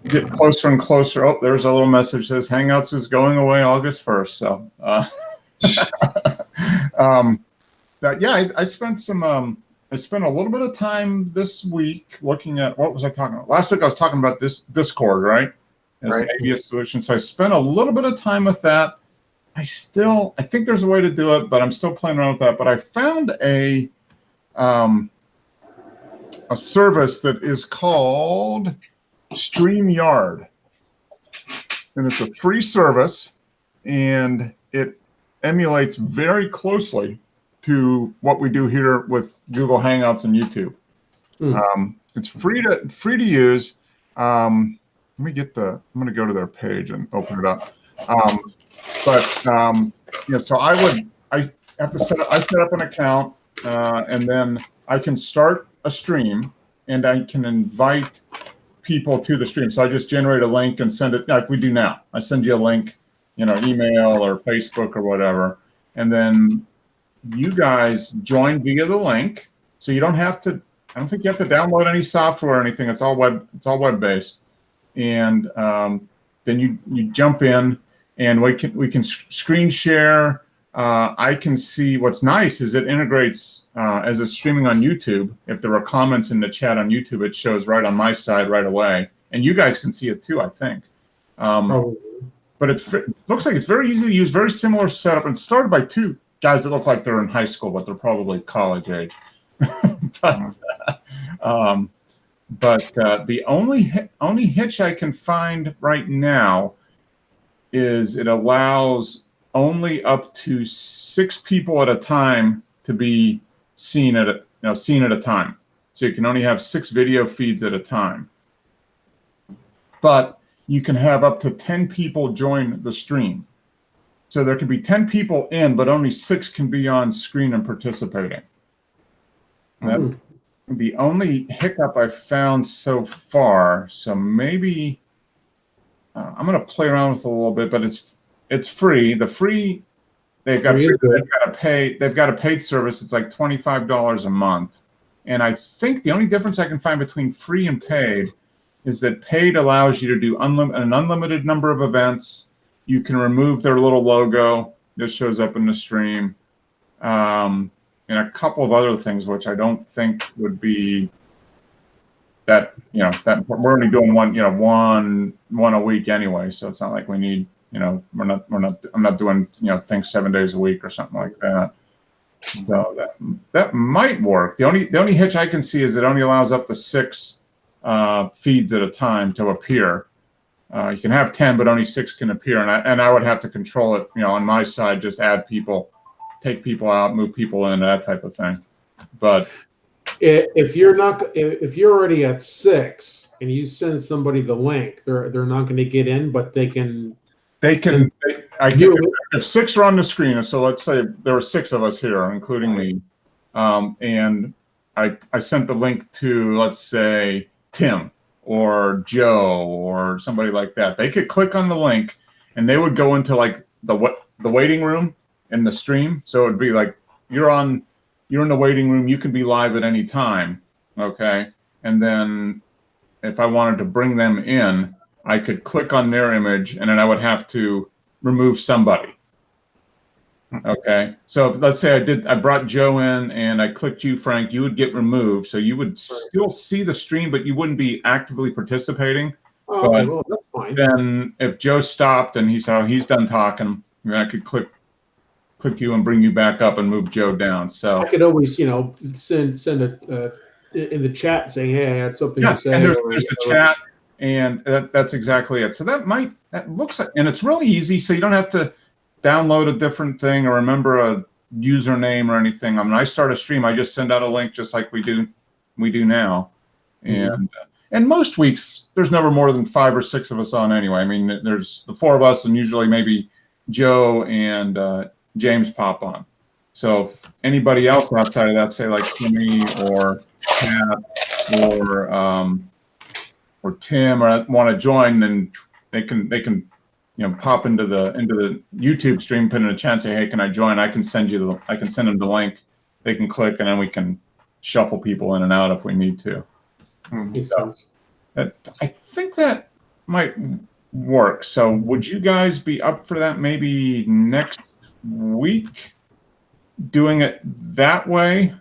get closer and closer. Oh, there's a little message that says Hangouts is going away August 1st. So, yeah, I spent I spent a little bit of time this week looking at, what was I talking about? Last week I was talking about this Discord, right? As Right. maybe a solution. So I spent a little bit of time with that. I think there's a way to do it, but I'm still playing around with that. But I found a service that is called StreamYard, and it's a free service, and it emulates very closely to what we do here with Google Hangouts and YouTube. It's free to use. I'm going to go to their page and open it up. So I set up an account, and then I can start a stream, and I can invite people to the stream. So I just generate a link and send it like we do now. I send you a link, email or Facebook or whatever, and then you guys join via the link. So you don't have to. I don't think you have to download any software or anything. It's all web based, and then you jump in, and we can screen share. I can see, what's nice is it integrates as it's streaming on YouTube. If there are comments in the chat on YouTube, it shows right on my side right away, and you guys can see it too, I think. But it looks like it's very easy to use, very similar setup, and started by two guys that look like they're in high school, but they're probably college age. But the only hitch I can find right now is it allows only up to 6 people at a time to be seen at a time. So you can only have 6 video feeds at a time. But you can have up to 10 people join the stream. So there can be 10 people in, but only 6 can be on screen and participating. That's the only hiccup I've found so far. So maybe I'm going to play around with it a little bit, but it's free. They've got a paid service. It's like $25 a month. And I think the only difference I can find between free and paid is that paid allows you to do an unlimited number of events. You can remove their little logo that shows up in the stream, and a couple of other things, which I don't think would be that we're only doing one a week anyway. So it's not like we need, I'm not doing, things 7 days a week or something like that. So that might work. The only hitch I can see is it only allows up to 6 feeds at a time to appear. You can have 10, but only 6 can appear, and I would have to control it, on my side, just add people, take people out, move people in, that type of thing. But if you're already at 6 and you send somebody the link, they're not going to get in, but they can. If 6 are on the screen, so let's say there were 6 of us here, including me, and I sent the link to, let's say, Tim or Joe or somebody like that. They could click on the link, and they would go into like the waiting room in the stream. So it would be like you're in the waiting room. You can be live at any time, okay? And then if I wanted to bring them in, I could click on their image, and then I would have to remove somebody. Okay, so let's say I brought Joe in and I clicked you, Frank, you would get removed. So you would still see the stream, but you wouldn't be actively participating. Okay, well, that's fine. Then if Joe stopped and he's done talking, then I could click you and bring you back up and move Joe down. So I could always, send a in the chat saying, hey, I had something to say. And there's a chat, and that's exactly it. So that looks like, and it's really easy. So you don't have to download a different thing or remember a username or anything. I mean, I start a stream, I just send out a link just like we do now. And most weeks there's never more than 5 or 6 of us on anyway. I mean, there's the 4 of us, and usually maybe Joe and James pop on. So if anybody else outside of that, say like Timmy or Pat or Tim or want to join, then they can pop into the YouTube stream, put in a chat, say, hey, can I join? I can send them the link. They can click, and then we can shuffle people in and out if we need to. So I think that work. So would you guys be up for that maybe next week, doing it that way?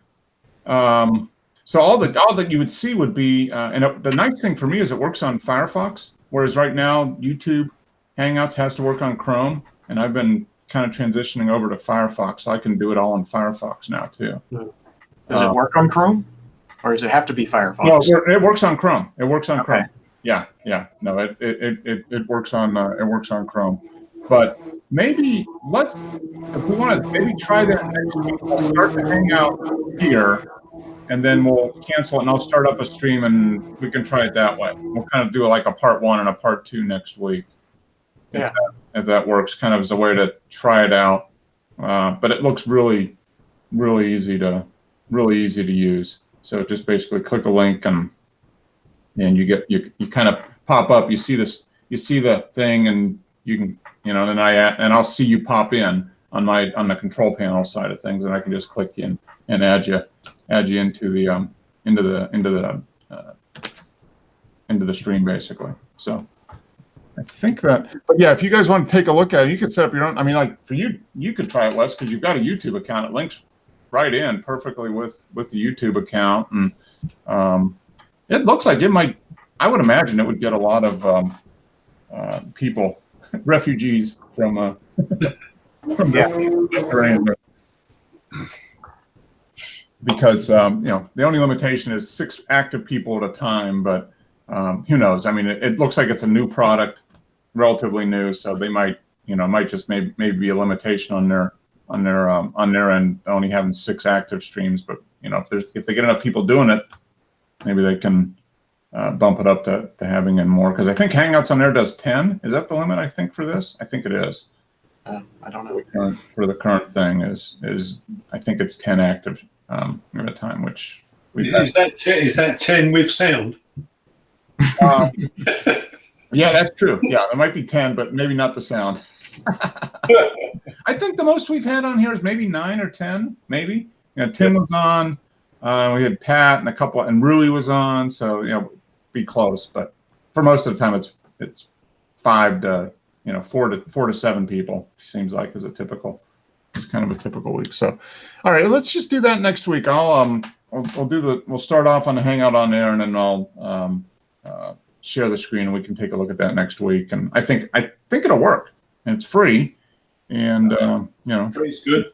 So all that you would see would be, the nice thing for me is it works on Firefox, whereas right now YouTube Hangouts has to work on Chrome, and I've been kind of transitioning over to Firefox, so I can do it all in Firefox now too. Does it work on Chrome, or does it have to be Firefox? No, it works on Chrome. It works on Okay. Chrome. Yeah. No, it works on Chrome. But maybe if we want to maybe try that next week, we'll start the Hangout here, and then we'll cancel it, and I'll start up a stream, and we can try it that way. We'll kind of do like a part 1 and a part 2 next week. If that works, kind of as a way to try it out. But it looks really easy to use. So just basically click a link, and you kind of pop up. You see the thing, and you can, and I'll see you pop in on the control panel side of things, and I can just click in and add you into the stream basically. So I think that, but yeah, if you guys want to take a look at it, you could set up your own. I mean, like for you could try it, Wes, because you've got a YouTube account. It links right in perfectly with the YouTube account, and it looks like it might. I would imagine it would get a lot of people, refugees from the because the only limitation is 6 active people at a time, but who knows? I mean, it looks like it's a new product, relatively new, so they might, might just maybe be a limitation on their end, only having 6 active streams. But if they get enough people doing it, maybe they can bump it up to having in more. Because I think Hangouts on there does 10. Is that the limit? I think for this, I think it is. I don't know. For the current thing is I think it's 10 active at a time, which is that 10 with sound? Yeah, that's true. Yeah, it might be 10, but maybe not the sound. I think the most we've had on here is maybe 9 or 10, maybe. Tim was on. We had Pat and a couple, and Rui was on. So be close, but for most of the time, it's 5 to 4 to 7 people. Seems like is it's kind of a typical week. So, all right, let's just do that next week. We'll start off on the Hangout on there, and then I'll share the screen, and we can take a look at that next week. And I think it'll work, and it's free, and Free's good.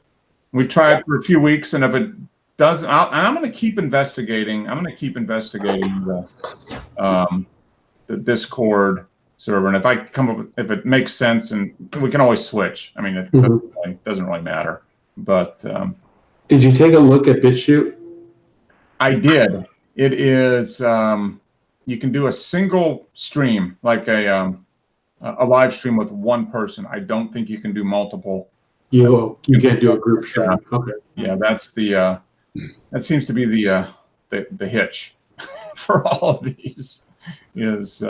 we try it for a few weeks, and if it doesn't, I'm going to keep investigating. The Discord server, and if I come up with, if it makes sense, and we can always switch. I mean, it doesn't really matter. But did you take a look at BitChute? I did. It is you can do a single stream, like a live stream with one person. I don't think you can do multiple. You can't do a group stream. Okay. Yeah, that's that seems to be the hitch for all of these. Is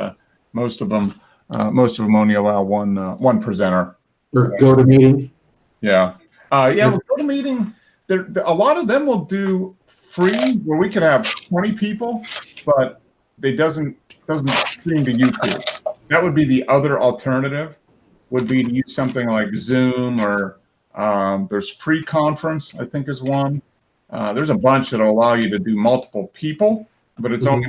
most of them only allow one presenter. Or GoToMeeting. Yeah. Well, GoToMeeting, a lot of them will do free, where we could have 20 people, but it doesn't stream to YouTube. That would be the other alternative, would be to use something like Zoom, or there's Free Conference, I think is one. There's a bunch that'll allow you to do multiple people, but it's only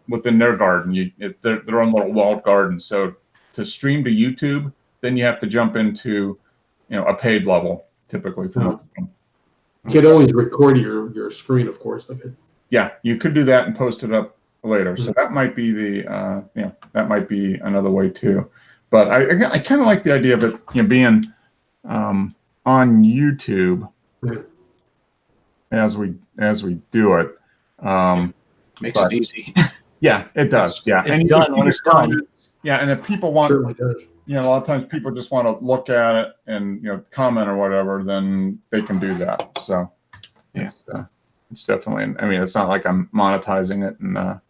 within their garden. Their own little walled garden. So to stream to YouTube, then you have to jump into a paid level typically for most of them. You could always record your screen, of course. Yeah, you could do that and post it up later. So that might be that might be another way too. But I kind of like the idea of it being on YouTube as we do it. Makes it easy. Yeah, it does. Yeah, and done when it's done. Yeah, and if people want, Certainly does. a lot of times people just want to look at it and comment or whatever, then they can do that. So it's definitely. I mean, it's not like I'm monetizing it and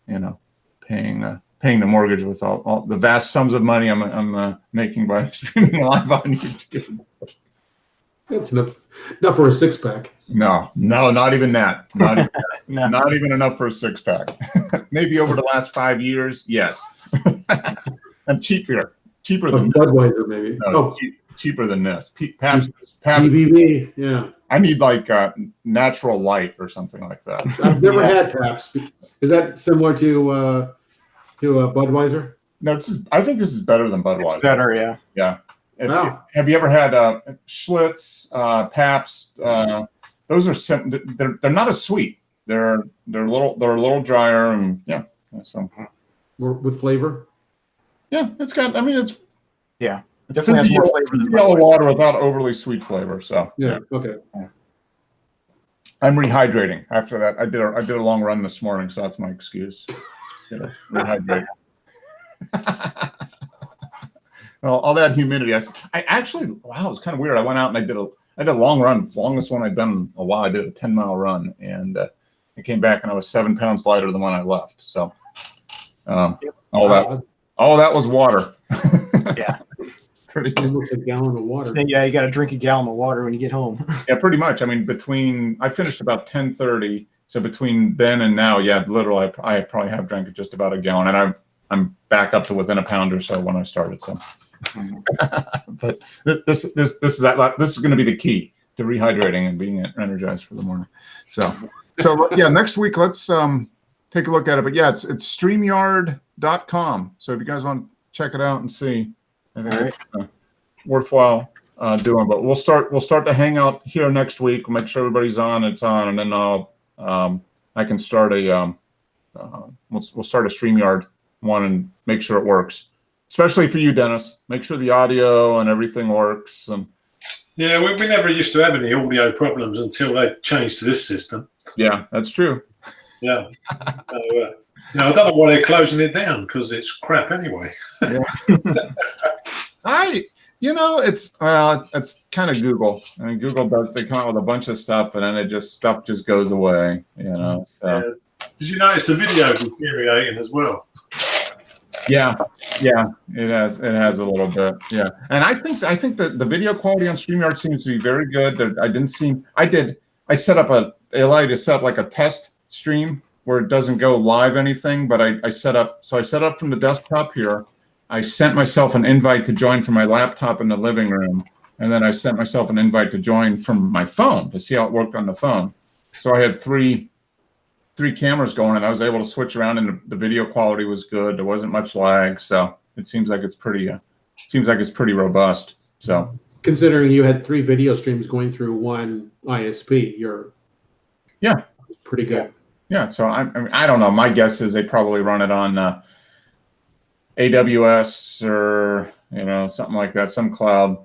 paying the mortgage with all the vast sums of money I'm making by streaming live on YouTube. That's enough for a 6-pack. No, not even that. Not even, No. not even enough for a 6-pack. Maybe over the last 5 years, yes. I'm cheaper Of than Budweiser, maybe. no, cheaper than this. Pabst, BBB, yeah. I need like natural light or something like that. I've never had Pabst. Is that similar to Budweiser? No, I think this is better than It's Budweiser. better, yeah. Yeah. Wow. Have you ever had Schlitz, Pabst? Those are they're not as sweet. They're a little drier, and yeah. So More with flavor? yeah, it's got. I mean, it's Definitely has more flavor than yellow Budweiser. water without overly sweet flavor. So Yeah. Okay. I'm rehydrating after that. I did a long run this morning, so that's my excuse. Rehydrate. Well, all that humidity. I actually, wow, it was kind of weird. I went out and I did a long run, longest one I'd done in a while. I did a 10-mile run, and I came back and I was 7 pounds lighter than when I left. So all that was water. Yeah. Pretty, Almost a gallon of water. Yeah, you got to drink a gallon of water when you get home. yeah, pretty much. I mean, I finished about 10:30. So between then and now, yeah, literally, I probably have drank just about a gallon, and I'm back up to within a pound or so when I started. So, but this is going to be the key to rehydrating and being energized for the morning. So yeah, next week let's take a look at it. But yeah, it's StreamYard.com. So if you guys want to check it out and see, I think it's worthwhile doing. But we'll start the hangout here next week. We'll make sure everybody's on. It's on, and then I can start we'll start a StreamYard one and make sure it works. Especially for you, Dennis. Make sure the audio and everything works. And Yeah, we never used to have any audio problems until they changed to this system. yeah, that's true. Yeah. So, I don't know why they're closing it down, because it's crap anyway. It's kind of Google. I mean, Google they come out with a bunch of stuff, and then stuff just goes away. So Did you notice the video deteriorating as well? yeah, it has a little bit. Yeah, and I think that the video quality on StreamYard seems to be very good. I set up they allow you to set up like a test stream where it doesn't go live anything, but I set up from the desktop here. I sent myself an invite to join from my laptop in the living room, and then I sent myself an invite to join from my phone to see how it worked on the phone. So I had three cameras going, and I was able to switch around, and the video quality was good. There wasn't much lag, so it seems like it's pretty robust. So Considering you had 3 video streams going through one ISP, yeah, pretty good. yeah. So I don't know. My guess is they probably run it on AWS or something like that, some cloud,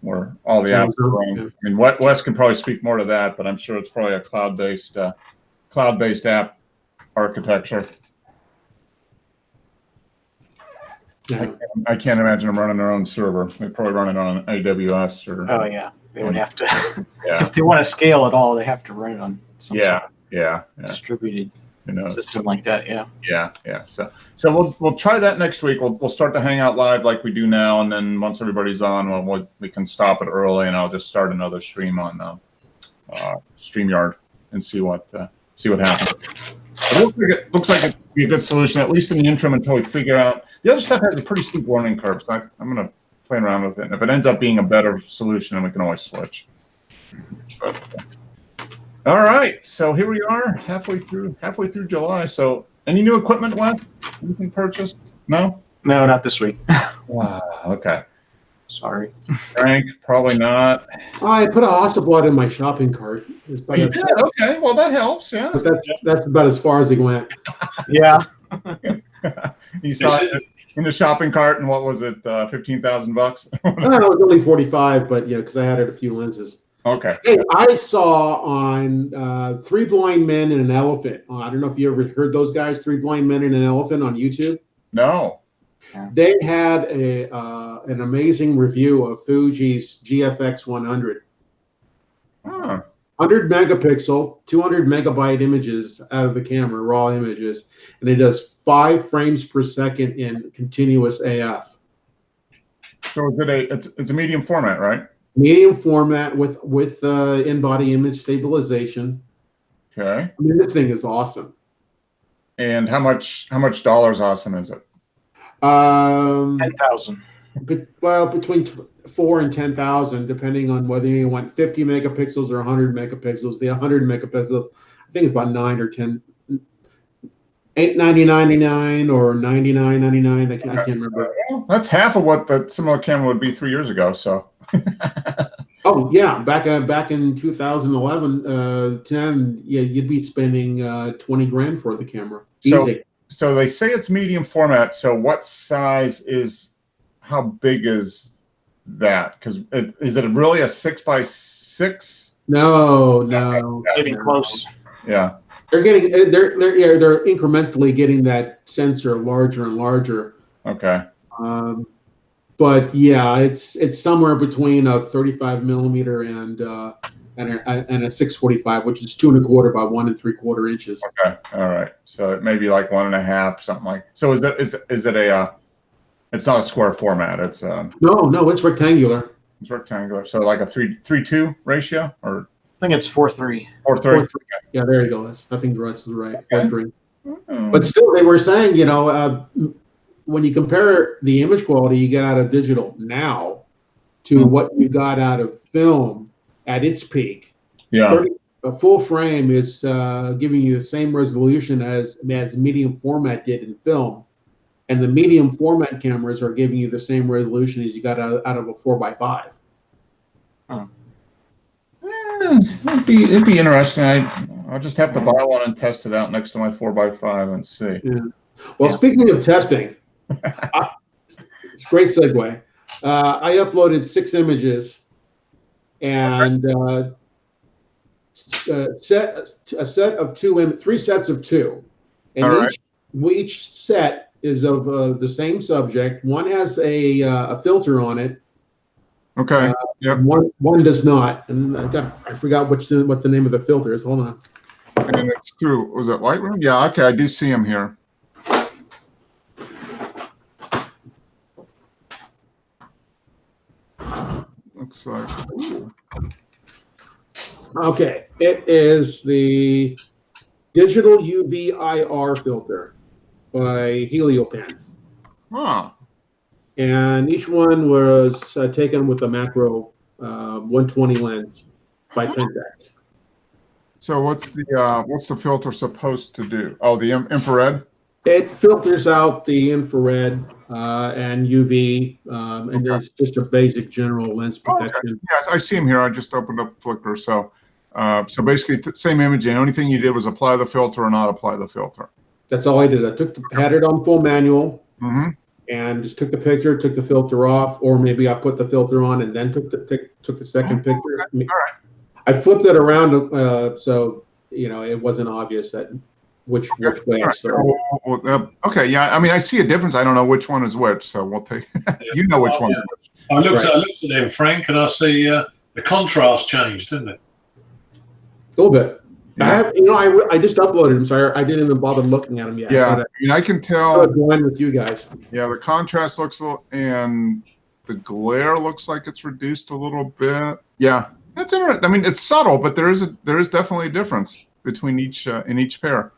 where all the apps are running. Yeah. I mean, Wes can probably speak more to that, but I'm sure it's probably a cloud-based app architecture. Yeah. I can't imagine them running their own server. They probably run it on AWS or. Oh yeah, they would have to. Yeah. If they want to scale at all, they have to run it on some sort Yeah. of distributed Yeah. system like that. Yeah. Yeah. So we'll try that next week. We'll start the Hangout Live like we do now, and then once everybody's on, we can stop it early, and I'll just start another stream on StreamYard and see what happens. It looks like it'd be a good solution, at least in the interim, until we figure out. The other stuff has a pretty steep learning curve, so I'm going to play around with it. And if it ends up being a better solution, then we can always switch. But, all right, so here we are, halfway through July. So, any new equipment left? Anything purchased? No. No, not this week. Wow. Okay. Sorry. Frank, probably not. I put a Hasselblad in my shopping cart. It's about You as- did? Okay. Well, that helps. Yeah. But that's about as far as it went. Yeah. You saw it in the shopping cart, and what was it? $15,000. No, it was only 45, but because I added a few lenses. Okay. Hey, I saw on 3 Blind Men and an Elephant. I don't know if you ever heard those guys, 3 Blind Men and an Elephant on YouTube. No. They had an amazing review of Fuji's GFX 100. Huh. 100 megapixel, 200 megabyte images out of the camera, raw images, and it does 5 frames per second in continuous AF. So it's a medium format, right? Medium format with in-body image stabilization. Okay. I mean, this thing is awesome. And how much dollars awesome is it? 10,000. Well, between 4 and 10,000, depending on whether you want 50 megapixels or 100 megapixels. The 100 megapixels, I think it's about 9 or 10, $899.99 or $99.99. I can't remember. Well, that's half of what the similar camera would be 3 years ago. So. Oh yeah, back in 2011, 10, yeah, you'd be spending 20 grand for the camera. Easy. So they say it's medium format. So what size is? How big is that? Because is it really a 6x6? No. Getting close. Yeah. They're incrementally getting that sensor larger and larger. Okay. But yeah, it's somewhere between a 35 millimeter and a 645, which is 2 1/4 by 1 3/4 inches. Okay. All right. So it may be like 1 1/2, something like. So is it a? It's not a square format. It's No, it's rectangular. It's rectangular. So like a 3:2 ratio or I think it's 4:3. 4:3. Yeah, there you go. I think the rest is right. Okay. 4:3. But still, they were saying, when you compare the image quality you get out of digital now to what you got out of film at its peak, Yeah. a full frame is giving you the same resolution as medium format did in film, and the medium format cameras are giving you the same resolution as you got out of a 4x5. It'd be interesting. I'll just have to buy one and test it out next to my 4x5 and see. Yeah. Well, speaking of testing, it's a great segue. I uploaded 6 images and a set of 3 sets of 2, and All right. each set is of the same subject. One has a filter on it. Okay. Yep. One does not, and I forgot what the name of the filter is. Hold on. And it's through. Was it Lightroom? Yeah. Okay. I do see them here. Looks like. Okay, it is the digital UV IR filter by Heliopan, Huh. and each one was taken with a macro 120 lens by Pentax. So what's the filter supposed to do? Oh, the infrared. It filters out the infrared and UV, and it's just a basic general lens protection. Yes, I see them here. I just opened up Flickr. So basically, same image. The only thing you did was apply the filter or not apply the filter. That's all I did. I had it on full manual, Mm-hmm. and just took the picture, took the filter off, or maybe I put the filter on and then took the second picture. All right. I flipped it around so it wasn't obvious that which way I started. Okay. Yeah. I mean, I see a difference. I don't know which one is which. So we'll take. You know which one is which. I looked at them, Frank, and I see the contrast changed, didn't it? A little bit. Yeah. I just uploaded them, so I didn't even bother looking at them yet. Yeah. I mean, I can tell. I'm going with you guys. Yeah, the contrast looks a little, and the glare looks like it's reduced a little bit. Yeah, that's interesting. I mean, it's subtle, but there is definitely a difference between each in each pair.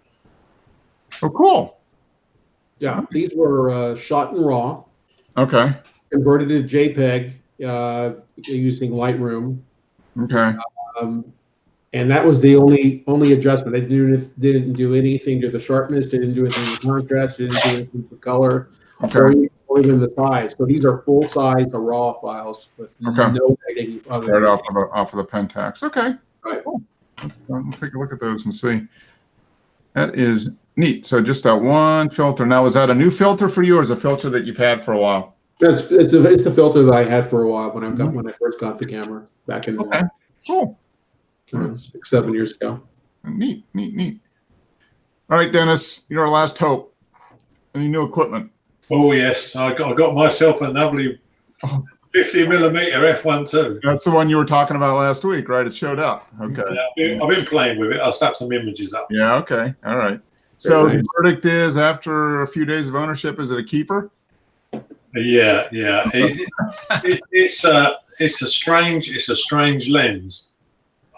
Oh, cool. Yeah, these were shot in RAW, Okay. converted to JPEG using Lightroom. Okay. And that was the only adjustment. I didn't do anything to the sharpness, didn't do anything to the contrast, didn't do anything to the color, Okay. or even the size. So these are full size RAW files with Okay. no editing. Right off of the Pentax. Okay. Right. Cool. We'll take a look at those and see. That is neat. So just that one filter. Now, is that a new filter for you, or is it a filter that you've had for a while? It's the filter that I had for a while when I first got the camera back in Okay. Cool. 6, 7 years ago. Neat. All right, Dennis, you're our last hope. Any new equipment? Oh yes, I got myself a lovely 50mm f1.2. That's the one you were talking about last week, right? It showed up. Okay. Yeah, I've been playing with it. I'll snap some images up. Yeah. Okay. All right. So Very nice. the verdict is, after a few days of ownership, is it a keeper? Yeah. It's a strange lens.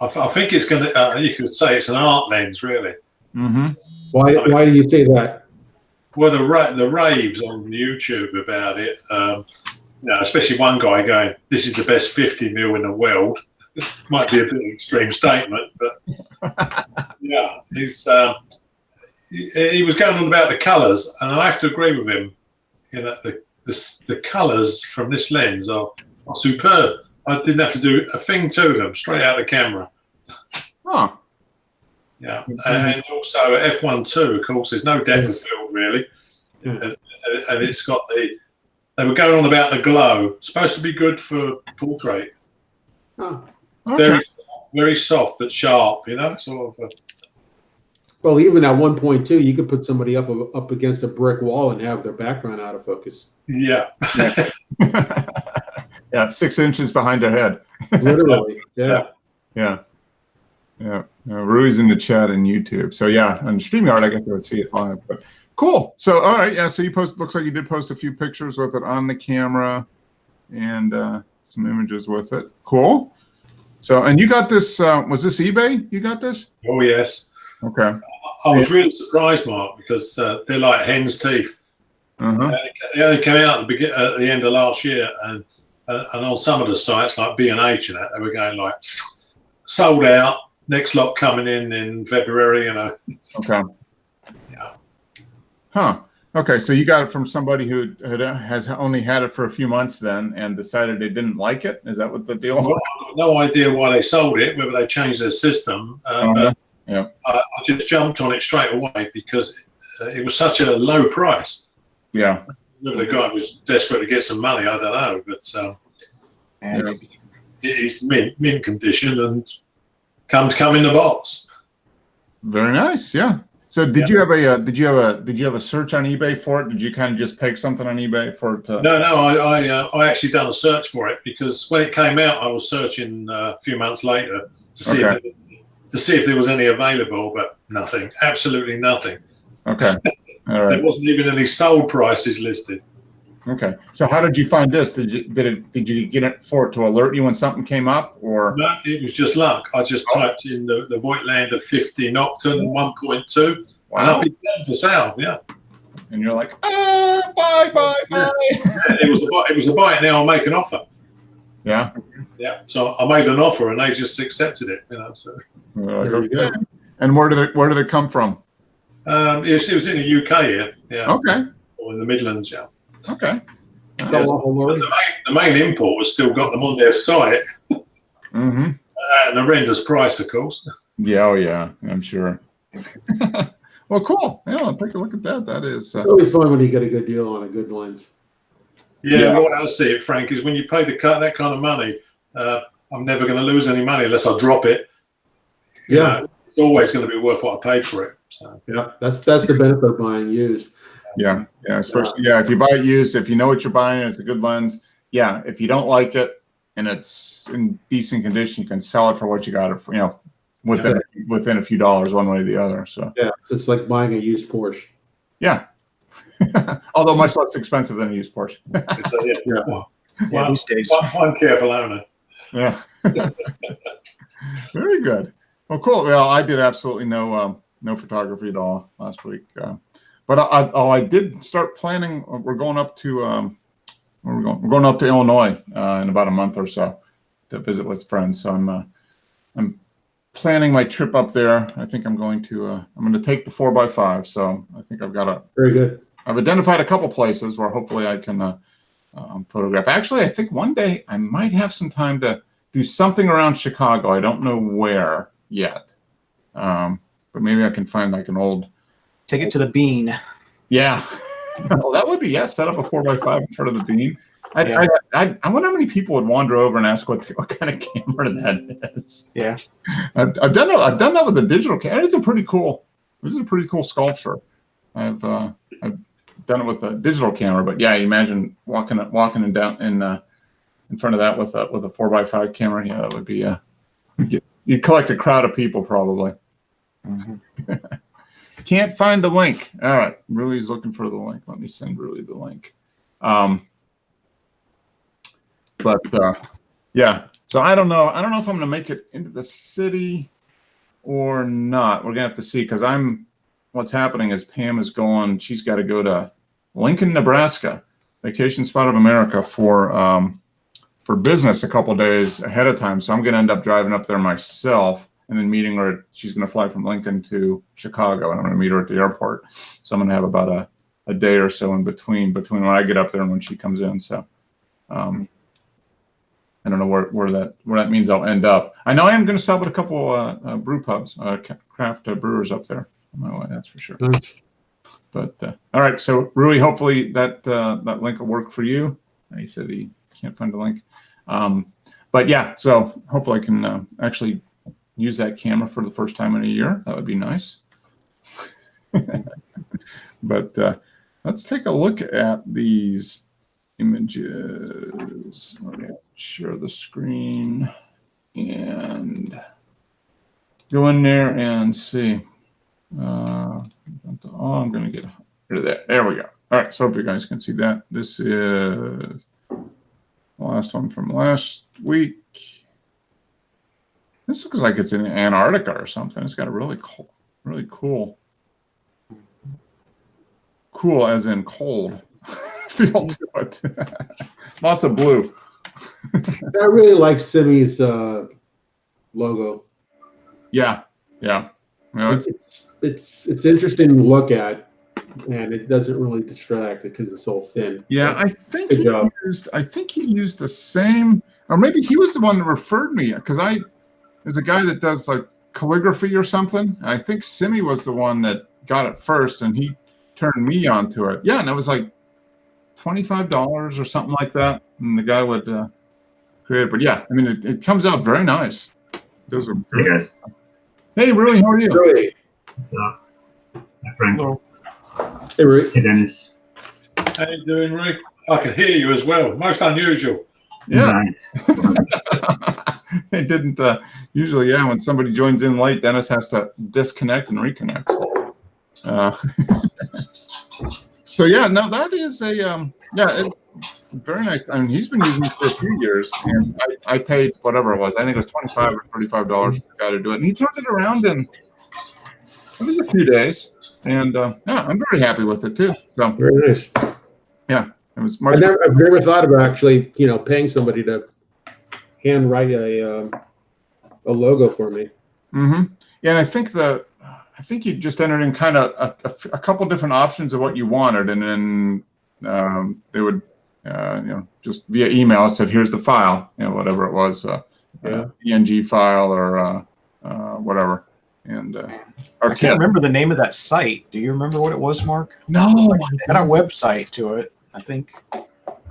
I think it's going to. You could say it's an art lens, really. Mm-hmm. Why do you say that? well, the raves on YouTube about it. Especially one guy going, "This is the best 50 mil in the world." Might be a bit of an extreme statement, but yeah, he was going on about the colours, and I have to agree with him. You know, the colours from this lens are superb. I didn't have to do a thing to them, straight out of the camera. Huh. Yeah, and also f1.2, of course, there's no depth of field really, and it's got they were going on about the glow. It's supposed to be good for portrait. Oh. Okay. Very soft but sharp, you know, sort of. Well, even at 1.2, you could put somebody up against a brick wall and have their background out of focus. Yeah. Yeah, 6 inches behind their head. Literally, yeah. Rui's in the chat and YouTube. So yeah, on StreamYard, I guess I would see it live. But cool. So all right, yeah. So you looks like you did post a few pictures with it on the camera, and some images with it. Cool. So, and you got this? Was this eBay? You got this? Oh yes. Okay. I was really surprised, Mark, because they're like hen's teeth. Uh-huh. They only came out at the end of last year, and on some of the sites like B&H and that, they were going like sold out. Next lot coming in February, you know. Okay. Yeah. Huh. Okay, so you got it from somebody who has only had it for a few months then and decided they didn't like it? Is that what the deal was? Well, I've got no idea why they sold it, whether they changed their system. But yeah. I just jumped on it straight away because it was such a low price. Yeah. Whether the guy was desperate to get some money, I don't know. But it's mint condition and come in the box. Very nice. Yeah. So did you have a search on eBay for it? Did you kind of just peg something on eBay for it? No, I actually done a search for it because when it came out, I was searching a few months later to see if there was any available, but nothing, absolutely nothing. Okay, all right. There wasn't even any sold prices listed. Okay, so how did you find this? Did you get it for it to alert you when something came up, or? No, it was just luck. I just typed in the Voigtlander 50 Nocturne 1.2, Wow. and up it came for sale. Yeah. And you're like, buy. Yeah, it was a buy it now. I'll make an offer. Yeah. Yeah. So I made an offer, and they just accepted it. You know. So. There you go. And where did it come from? It was in the UK here. Yeah. Okay. Or in the Midlands. Yeah. Okay. But the main import has still got them on their site. Mm-hmm. And the render's price, of course. Yeah. Oh yeah. I'm sure. Well, cool. Yeah, I'll take a look at that. That is. It's always fun when you get a good deal on a good lens. Yeah. What I see it, Frank, is when you pay that kind of money, I'm never going to lose any money unless I drop it. You know, it's always going to be worth what I paid for it. So. Yeah, that's the benefit of buying used. Yeah, especially if you buy it used, if you know what you're buying, it's a good lens. Yeah, if you don't like it and it's in decent condition, you can sell it for what you got it for. Within a few dollars, one way or the other. So yeah, it's like buying a used Porsche. Yeah, although much less expensive than a used Porsche. These days. One careful owner. Yeah. Very good. Well, cool. Well, I did absolutely no photography at all last week. But I did start planning. We're going up to We're going up to Illinois in about a month or so to visit with friends. So I'm planning my trip up there. I think I'm going to take the 4x5. So I think very good. I've identified a couple places where hopefully I can photograph. Actually, I think one day I might have some time to do something around Chicago. I don't know where yet, but maybe I can find like an old. Take it to the Bean. Yeah. Well, that would be set up a 4x5 in front of the Bean. I wonder how many people would wander over and ask what kind of camera that is. Yeah. I've done that with a digital camera. It's a pretty cool sculpture. I've done it with a digital camera, but yeah, you imagine walking down in front of that with a 4x5 camera. Yeah, that would be you'd collect a crowd of people probably. Mm-hmm. Can't find the link. All right, Rui's looking for the link. Let me send Rui the link. Yeah. So I don't know. I don't know if I'm going to make it into the city or not. We're gonna have to see because I'm what's happening is Pam is going. She's got to go to Lincoln, Nebraska, vacation spot of America for business a couple days ahead of time. So I'm going to end up driving up there myself and then meeting her. She's going to fly from Lincoln to Chicago, and I'm going to meet her at the airport. So I'm going to have about a day or so in between when I get up there and when she comes in. So I don't know where that means I'll end up. I know I am going to stop at a couple brew pubs, craft brewers up there on my way. That's for sure. Nice. But all right, so Rui, hopefully that link will work for you. He said he can't find a link, but yeah. So hopefully I can actually use that camera for the first time in a year. That would be nice. But let's take a look at these images. Let me share the screen and go in there and see. Oh, I'm going to get rid of that. There we go. All right, so hope you guys can see that. This is the last one from last week. This looks like it's in Antarctica or something. It's got a really cool as in cold feel to it. Lots of blue. I really like Simi's logo. Yeah. You know, It's interesting to look at, and it doesn't really distract because it's so thin. yeah, I think Good job. he used the same, or maybe he was the one that referred me, because there's a guy that does like calligraphy or something. And I think Simi was the one that got it first, and he turned me onto it. Yeah, and it was like $25 or something like that, and the guy would create it. But yeah, I mean, it comes out very nice. Those are Hey guys, Hey, Rui, how are you? Really? what's up? My friend. Hello. Hey, Rick. Hey Dennis. How you doing, Rick? I can hear you as well. Most unusual. Yeah. Nice. It didn't usually. Yeah, when somebody joins in late, Dennis has to disconnect and reconnect. So yeah, no, that is it's very nice. I mean, he's been using it for a few years, and I paid whatever it was. I think it was $25 or $35 for the guy to do it, and he turned it around in it was a few days, and yeah, I'm very happy with it too. So Very nice. yeah, it was much. I've never thought about actually, paying somebody to hand write a logo for me. Mm-hmm. Yeah, and I think you just entered in kind of a couple different options of what you wanted, and then they would, just via email said, "Here's the file," whatever it was, PNG file or whatever, and I can't remember the name of that site. Do you remember what it was, Mark? No, It had a website to it, I think. I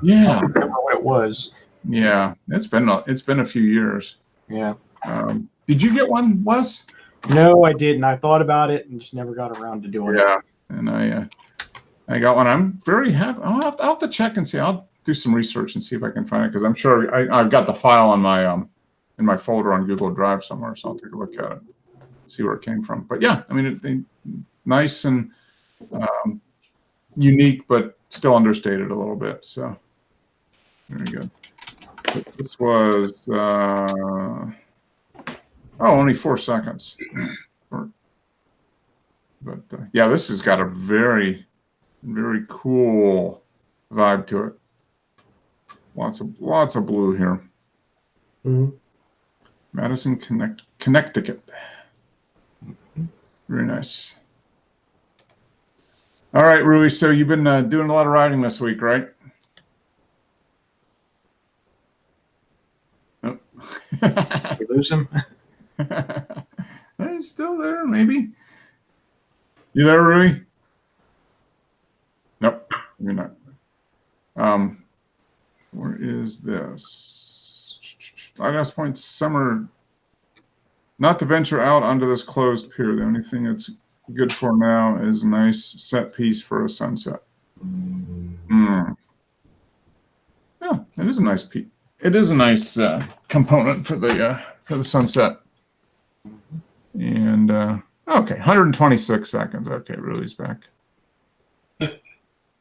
yeah, don't remember what it was. yeah. It's been a few years. Yeah. Did you get one, Wes? No, I didn't. I thought about it and just never got around to doing it. Yeah, and I got one. I'm very happy. I'll have to check and see. I'll do some research and see if I can find it, because I'm sure I've got the file on my in my folder on Google Drive somewhere. So I'll take a look at it, see where it came from. But yeah, I mean, it nice and unique, but still understated a little bit. So very good. This was only 4 seconds. But yeah, this has got a very, very cool vibe to it. Lots of blue here. Mm-hmm. Madison, Connecticut. Very nice. All right, Rui. So you've been doing a lot of riding this week, right? Oh. You lose him? He's still there, maybe. You there, Rui? Nope, you're not. Where is this? Lighthouse Point Summer. Not to venture out onto this closed pier. The only thing that's good for now is a nice set piece for a sunset. Yeah, it is a nice piece. It is a nice component for the sunset. And okay, 126 seconds. Okay, Rui's back.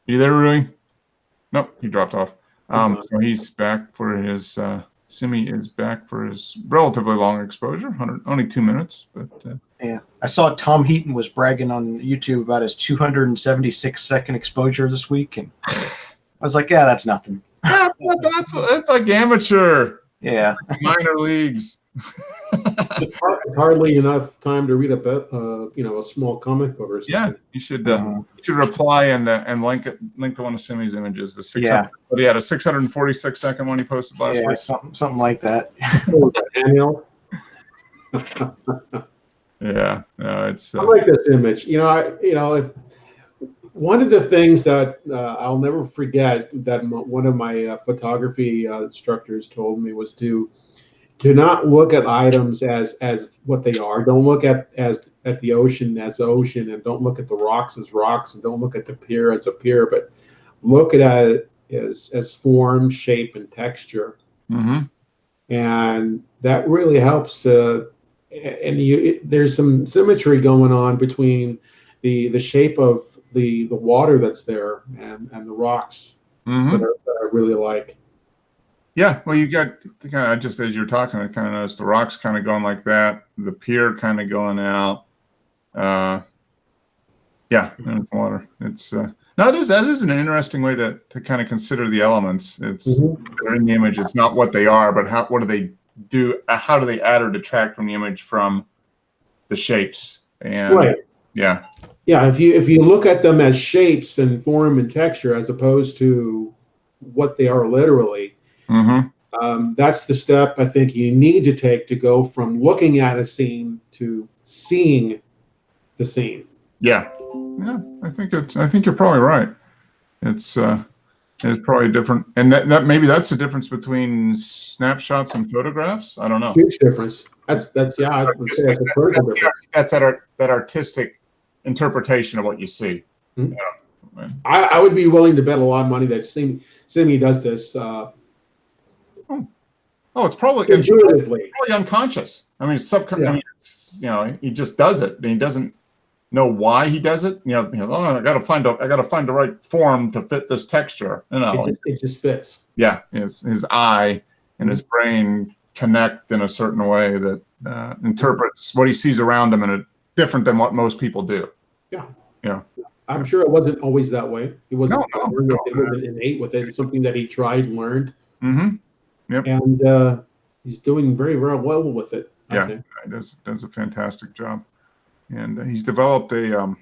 You there, Rui? Nope, he dropped off. So he's back for his Simi is back for his relatively long exposure, only 2 minutes, but Yeah, I saw Tom Heaton was bragging on YouTube about his 276-second exposure this week, and I was like, yeah, that's nothing. that's like amateur Yeah, minor leagues. Hardly enough time to read a small comic book or something. Yeah, you should reply and link to one of Simi's images. The 600, Yeah. But he had a 646-second one he posted last yeah, week. something like that. Handheld. Yeah, no, it's I like this image. If one of the things that I'll never forget that one of my photography instructors told me was to not look at items as what they are. Don't look at the ocean as the ocean, and don't look at the rocks as rocks, and don't look at the pier as a pier, but look at it as form, shape, and texture. Mm-hmm. And that really helps. There's some symmetry going on between the shape of the water that's there and the rocks Mm-hmm. that I really like. Yeah, well, you got kind of, just as you're talking, I kind of noticed the rocks kind of going like that, the pier kind of going out. Yeah, and the water. It's that is an interesting way to kind of consider the elements. It's they're in the image. It's not what they are, but what do they do? How do they add or detract from the image from the shapes? And Right. yeah, Yeah, if you look at them as shapes and form and texture as opposed to what they are literally, that's the step I think you need to take to go from looking at a scene to seeing the scene. yeah. I think you're probably right. It's probably different, and that maybe that's the difference between snapshots and photographs. I don't know. Huge difference. That's yeah. I would say that's a critical difference. That's that artistic interpretation of what you see. Mhm. Yeah. I would be willing to bet a lot of money that Simi does this Oh, it's probably intuitively. unconscious. I mean, it's I Yeah. mean, it's, he just does it, and he doesn't know why he does it. Oh, I got to find the right form to fit this texture. It just fits. Yeah, his eye and his brain connect in a certain way that interprets what he sees around him in a different than what most people do. Yeah. I'm sure it wasn't always that way. It wasn't. No. It wasn't innate with it. It's something that he tried, learned, Mm-hmm. and he's doing very, very well with it. I think. He does a fantastic job, and he's developed a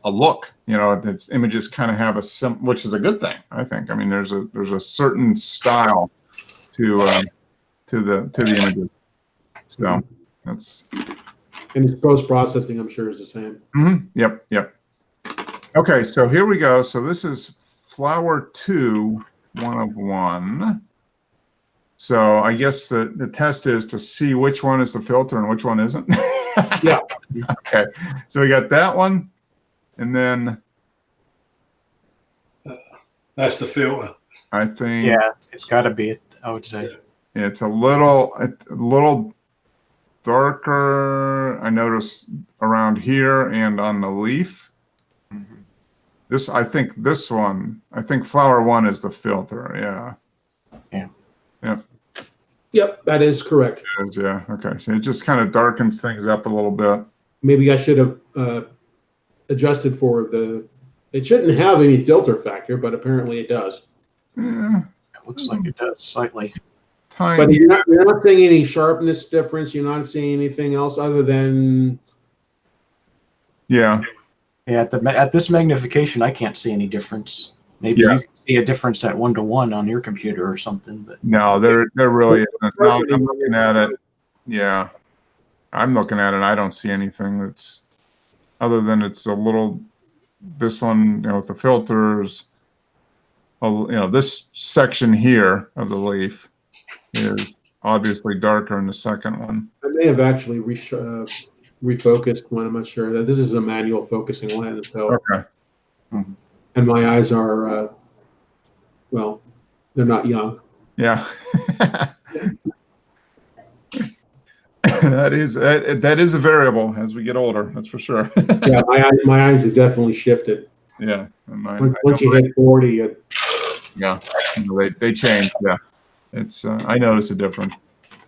look. Its images kind of have which is a good thing, I think. I mean, there's a certain style to the images. So that's. And his post-processing, I'm sure, is the same. Yep. Okay, so here we go. So this is Flower 2, 1 of 1. So I guess the test is to see which one is the filter and which one isn't. Yeah. Okay, so we got that one, and then That's the filter. I think Yeah, it's got to be it, I would say. it's a little darker. I notice around here and on the leaf. I think Flower 1 is the filter. Yeah. Yep, that is correct. It is, yeah. Okay. So it just kind of darkens things up a little bit. Maybe I should have adjusted for it shouldn't have any filter factor, but apparently it does. Yeah. It looks like it does slightly. Tiny. But you're not seeing any sharpness difference. You're not seeing anything else other than Yeah. Yeah, at this magnification, I can't see any difference. Maybe you can see a difference at 1:1 on your computer or something, but No, there really isn't. No, I'm looking at it. Yeah. I'm looking at it. I don't see anything that's other than it's a little, this one, with the filters, this section here of the leaf is obviously darker in the second one. I may have actually refocused one. I'm not sure. That this is a manual focusing lens, so Okay. and my eyes are well, they're not young. Yeah. That is a variable as we get older. That's for sure. Yeah, my eyes have definitely shifted. Yeah. Once you hit 40, Yeah. They changed. Yeah, it's I notice a difference.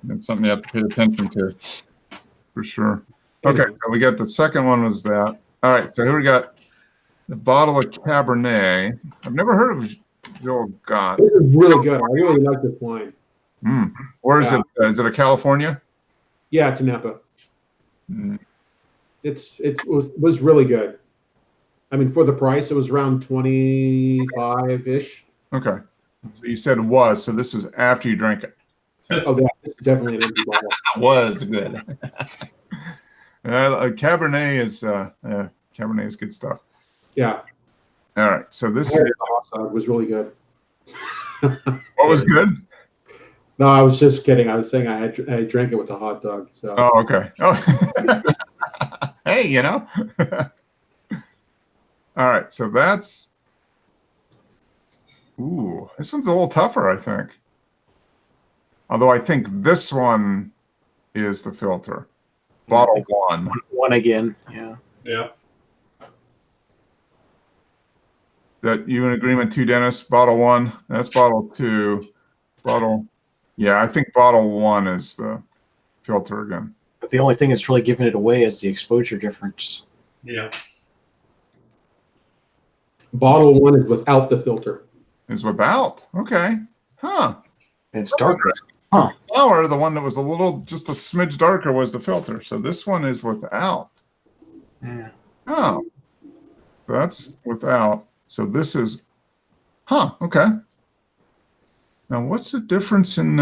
It's something you have to pay attention to, for sure. Okay, so we got the second one was that. All right, so here we got the bottle of Cabernet. I've never heard of Joel Gott. This is really good. I really like this wine. Or is it? Is it a California? Yeah, it's a Napa. Mm. It was really good. I mean, for the price, it was around 25-ish. Okay, so you said was, so this was after you drank it. Oh, yeah, it's definitely an empty bottle. Was good. Cabernet is Cabernet is good stuff. Yeah. All right, so this The hot dog was really good. what was good? No, I was just kidding. I was saying I drank it with a hot dog. So Oh, okay. Oh, hey, you know. All right, so that's. Ooh, this one's a little tougher, I think. Although I think this one is the filter. Bottle one. One again. Yeah. Yeah. That you in agreement too, Dennis? Bottle one. That's bottle two. Bottle. Yeah, I think bottle one is the filter again. But the only thing that's really giving it away is the exposure difference. Yeah. bottle one is without the filter. Is without. Okay. Huh. And it's darker. The flower, the one that was a little, just a smidge darker, was the filter. So this one is without. Yeah. Oh. That's without. So this is, okay. Now what's the difference in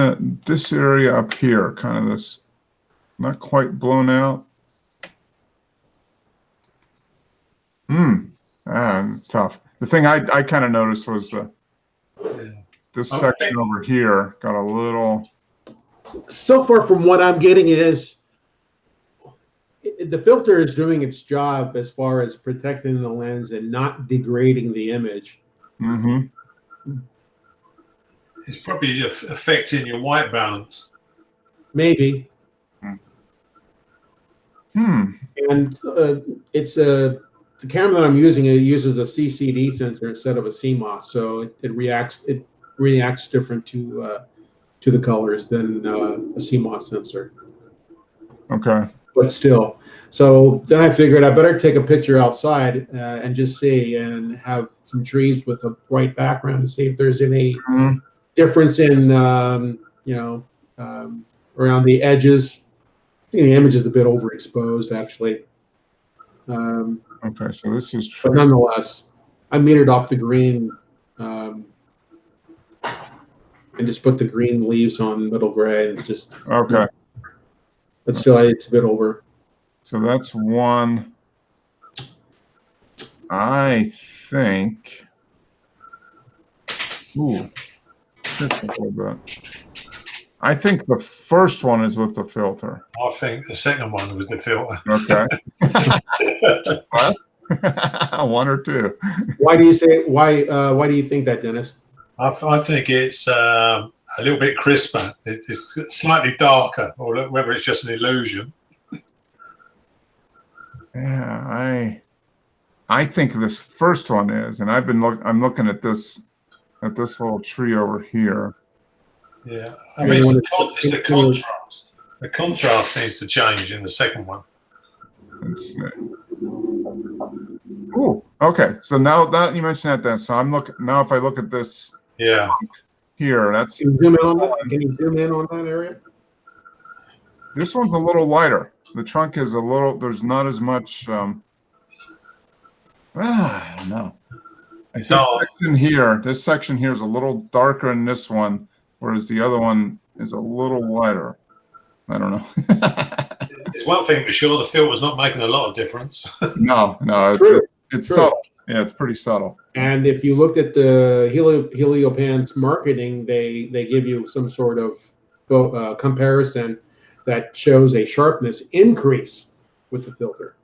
this area up here? Kind of this, not quite blown out. It's tough. The thing I kind of noticed was this section over here got a little. So far from what I'm getting is the filter is doing its job as far as protecting the lens and not degrading the image. Mm-hmm. It's probably affecting your white balance. Maybe. Hmm. And it's the camera that I'm using. It uses a CCD sensor instead of a CMOS, so it reacts different to the colors than a CMOS sensor. Okay. But still, so then I figured I better take a picture outside and just see and have some trees with a bright background to see if there's any difference in around the edges. I think the image is a bit overexposed, actually. Okay, so this is But true. nonetheless, I metered off the green and just put the green leaves on middle gray and just. Okay, But still, it's a bit over. so that's one. I think. Ooh, that's a little bit. I think the first one is with the filter. I think the second one was the filter. Okay. One or two. Why do you say why do you think that, Dennis? I think it's a little bit crisper. It's slightly darker, or whether it's just an illusion. Yeah, I think this first one is, and I'm looking at this little tree over here. Yeah, I mean, it's the contrast. The contrast seems to change in the second one. Let's see. Ooh, okay. So now that you mentioned that, then, so I'm looking now. If I look at this Yeah, here, that's Can you zoom in on that? Can you zoom in on that area? this one's a little lighter. The trunk is a little. There's not as much. I don't know. it's This section here is a little darker in this one, whereas the other one is a little lighter. I don't know. It's one thing for sure. The filter's not making a lot of difference. No, True. it's True. subtle. Yeah, it's pretty subtle. And if you looked at the Heliopan's marketing, they give you some sort of comparison that shows a sharpness increase with the filter.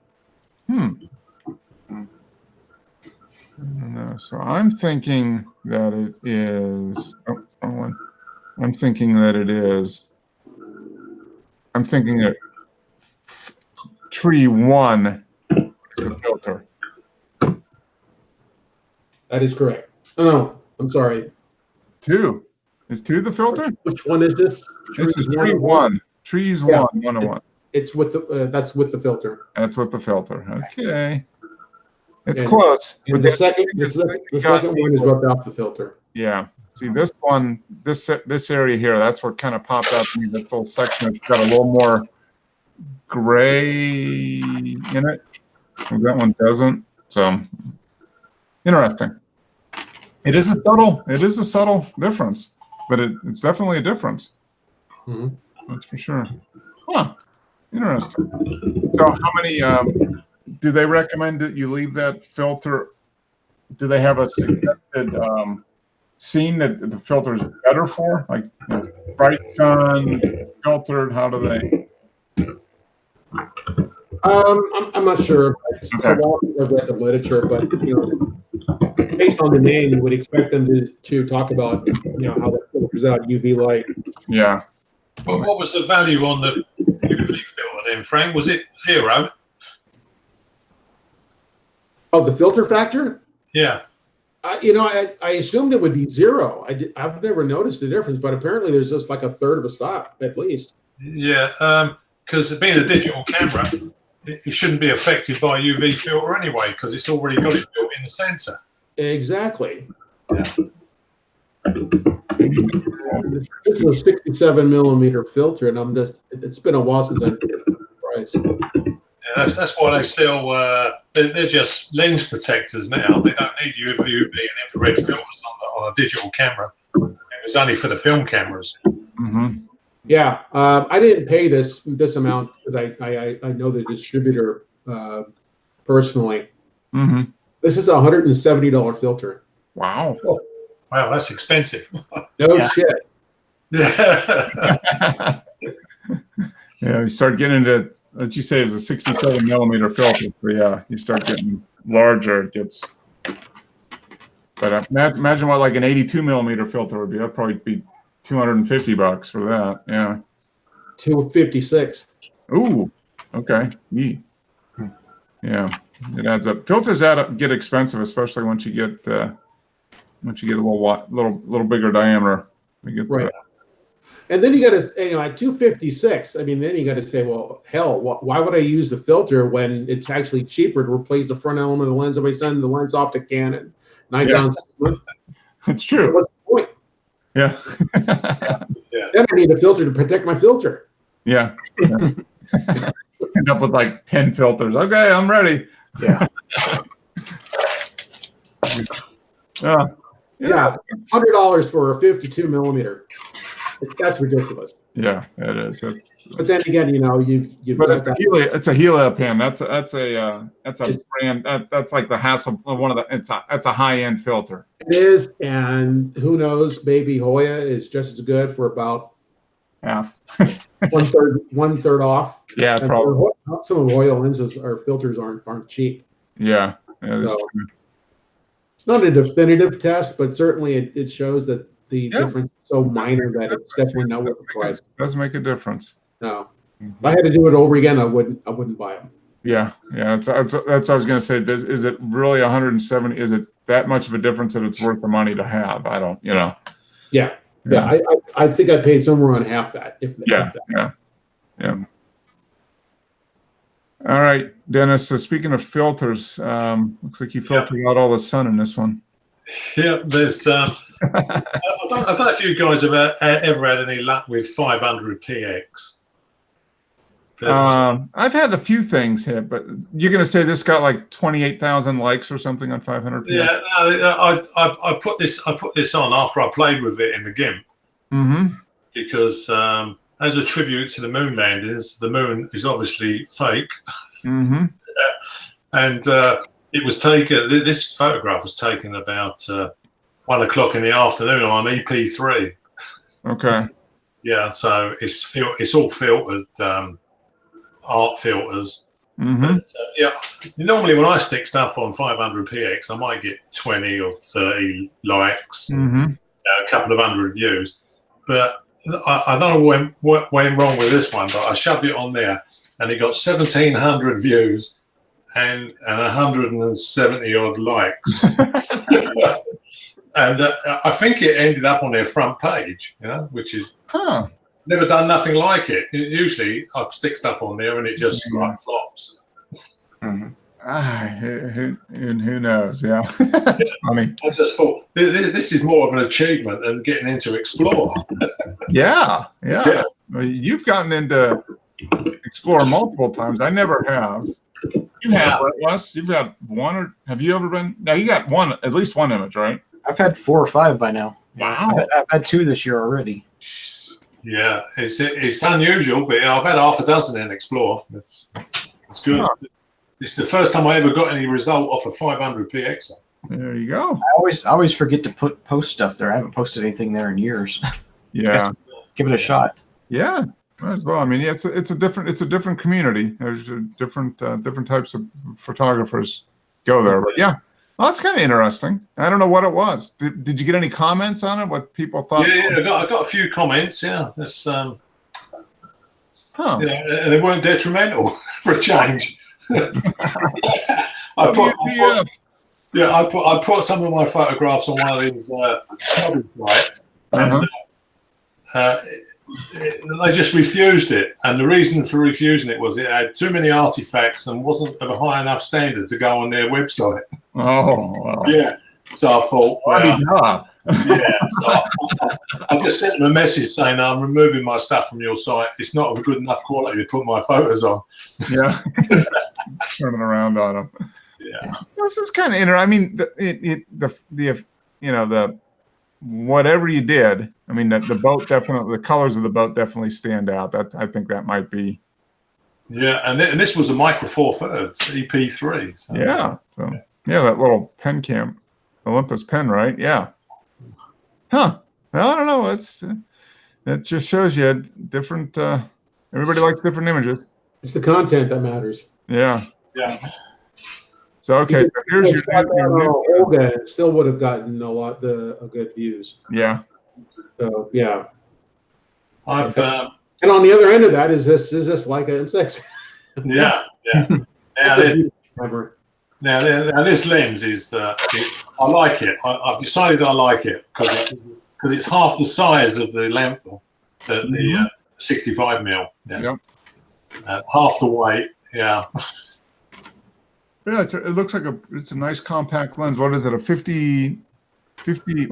No, so I'm thinking that it is. Oh, wrong one. I'm thinking that tree one is the filter. That is correct. Oh, no, I'm sorry. 2. Is 2 the filter? Which one is this? This is Trees tree 1. Trees Yeah. 101. It's with the that's with the filter. That's with the filter. Okay. It's And- close. And But the second one is without the filter. yeah. See this one, this area here, that's what kind of popped out to me. This little section has got a little more gray in it. Well, that one doesn't. So interesting. It is a subtle difference, but it's definitely a difference. Mhm. That's for sure. Huh. Interesting. So how many do they recommend that you leave that filter? Do they have a suggested scene that the filter is better for? Like bright sun, filtered, how do they? I'm not sure. Okay. I've read the literature, but based on the name, you would expect them to talk about how that filters out UV light. Yeah. What was the value on the UV filter then, Frank? Was it 0? Oh, the filter factor? Yeah. I assumed it would be 0. I've never noticed the difference, but apparently there's just like a third of a stop at least. Yeah, because being a digital camera, it shouldn't be affected by UV filter anyway, because it's already got it built in the sensor. Exactly. Yeah. This is a 67 millimeter filter, and it's been a while since I paid the price. Yeah, that's why they sell. They're just lens protectors now. They don't need UV and infrared filters on a digital camera. It was only for the film cameras. Mm-hmm. Yeah, I didn't pay this amount because I know the distributor personally. Mm-hmm. This is a $170 filter. Wow. Wow, that's expensive. No Yeah. shit. Yeah. Yeah, you start getting into, as you say, it was a 67 millimeter filter. So yeah, you start getting larger. It gets. But imagine what like an 82 millimeter filter would be. That'd probably be $250 for that. Yeah. 256. Ooh. Okay. Neat. Yeah, it adds up. Filters get expensive, especially once you get a little bigger diameter. You get Right. And then you got to, at 256, I mean, then you got to say, well, hell, why would I use the filter when it's actually cheaper to replace the front element of the lens if I send the lens off to Canon, Nikon? It's true. What's the point? Yeah. Then I need a filter to protect my filter. Yeah. End up with like 10 filters. Okay, I'm ready. Yeah. Yeah, $100 for a 52 millimeter. That's ridiculous. Yeah, it is. But then again, you've But got it's that. it's a Helium pen. That's a brand. That's like the Hassel. It's a high end filter. It is, and who knows? Maybe Hoya is just as good for about Half. one third off. Yeah, And probably. some of Hoya lenses or filters aren't cheap. Yeah, it is So- true. It's not a definitive test, but certainly it shows that the Yeah. difference is so minor that it's definitely not worth the price. Does make a difference. No, if I had to do it over again, I wouldn't buy them. Yeah. That's what I was gonna say. Is it really 170? Is it that much of a difference that it's worth the money to have? I don't. Yeah. I think I paid somewhere on half that. If Yeah. that. Yeah. All right, Dennis. So speaking of filters, looks like you filtered out all the sun in this one. Yeah, there's. I don't know if you guys have ever had any luck with 500 PX. I've had a few things hit, but you're going to say this got like 28,000 likes or something on 500. Yeah, no, I put this on after I played with it in the GIMP Mm-hmm. because as a tribute to the moon landings, the moon is obviously fake, Mm-hmm. and it was taken. This photograph was taken about 1 o'clock in the afternoon on EP3. Okay. Yeah, so it's all filtered. Art filters. Mm-hmm. But, yeah, normally when I stick stuff on 500 PX, I might get 20 or 30 likes, Mm-hmm. a couple of hundred views. But I don't know what went wrong with this one, but I shoved it on there and it got 1,700 views and 170 odd likes. and I think it ended up on their front page, which is Huh. never done nothing like it. Usually I stick stuff on there and it just like flops. Mhm. Who knows? Yeah. That's funny. I just thought this is more of an achievement than getting into Explore. Yeah. Yeah. Well, you've gotten into Explorer multiple times. I never have. You have, right, Wes? You've got one, or have you ever been? No, you got one, at least one image, right? I've had 4 or 5 by now. Wow. I've had 2 this year already. Yeah, it's unusual, but I've had half a dozen in Explore. It's good. Huh. It's the first time I ever got any result off a 500 PX. There you go. I always forget to post stuff there. I haven't posted anything there in years. Yeah. Give it a shot. Yeah. Might as well. I mean, yeah, it's a different community. There's different types of photographers go there. But yeah, well, that's kind of interesting. I don't know what it was. Did you get any comments on it? What people thought? Yeah, I got a few comments. Yeah, that's Huh. and they weren't detrimental for a change. I put some of my photographs on one of these snobby sites. Uh-huh. They just refused it, and the reason for refusing it was it had too many artifacts and wasn't of a high enough standard to go on their website. Oh, well. Yeah, so I thought, well, Job. yeah. So I just sent them a message saying I'm removing my stuff from your site. It's not of a good enough quality to put my photos on. Yeah. Turning around on them. Yeah, This is kind of interesting. I mean, the whatever you did. I mean, the boat definitely, the colors of the boat definitely stand out. I think that might be. yeah, and this was a Micro Four Thirds EP3. So. Yeah. So yeah, that little pen cam, Olympus pen, right? Yeah. Huh. Well, I don't know. It just shows you different. Everybody likes different images. It's the content that matters. Yeah. Yeah. So okay, so here's your Olga, and still would have gotten a lot of good views. yeah. So yeah. I've And on the other end of that is this Leica M6. yeah. Remember. Now this lens is I like it. I've decided I like it because it's half the size of the length of the 65mm. Yeah. Yep. Half the weight. Yeah. Yeah, it looks like it's a nice compact lens. What is it? A 50?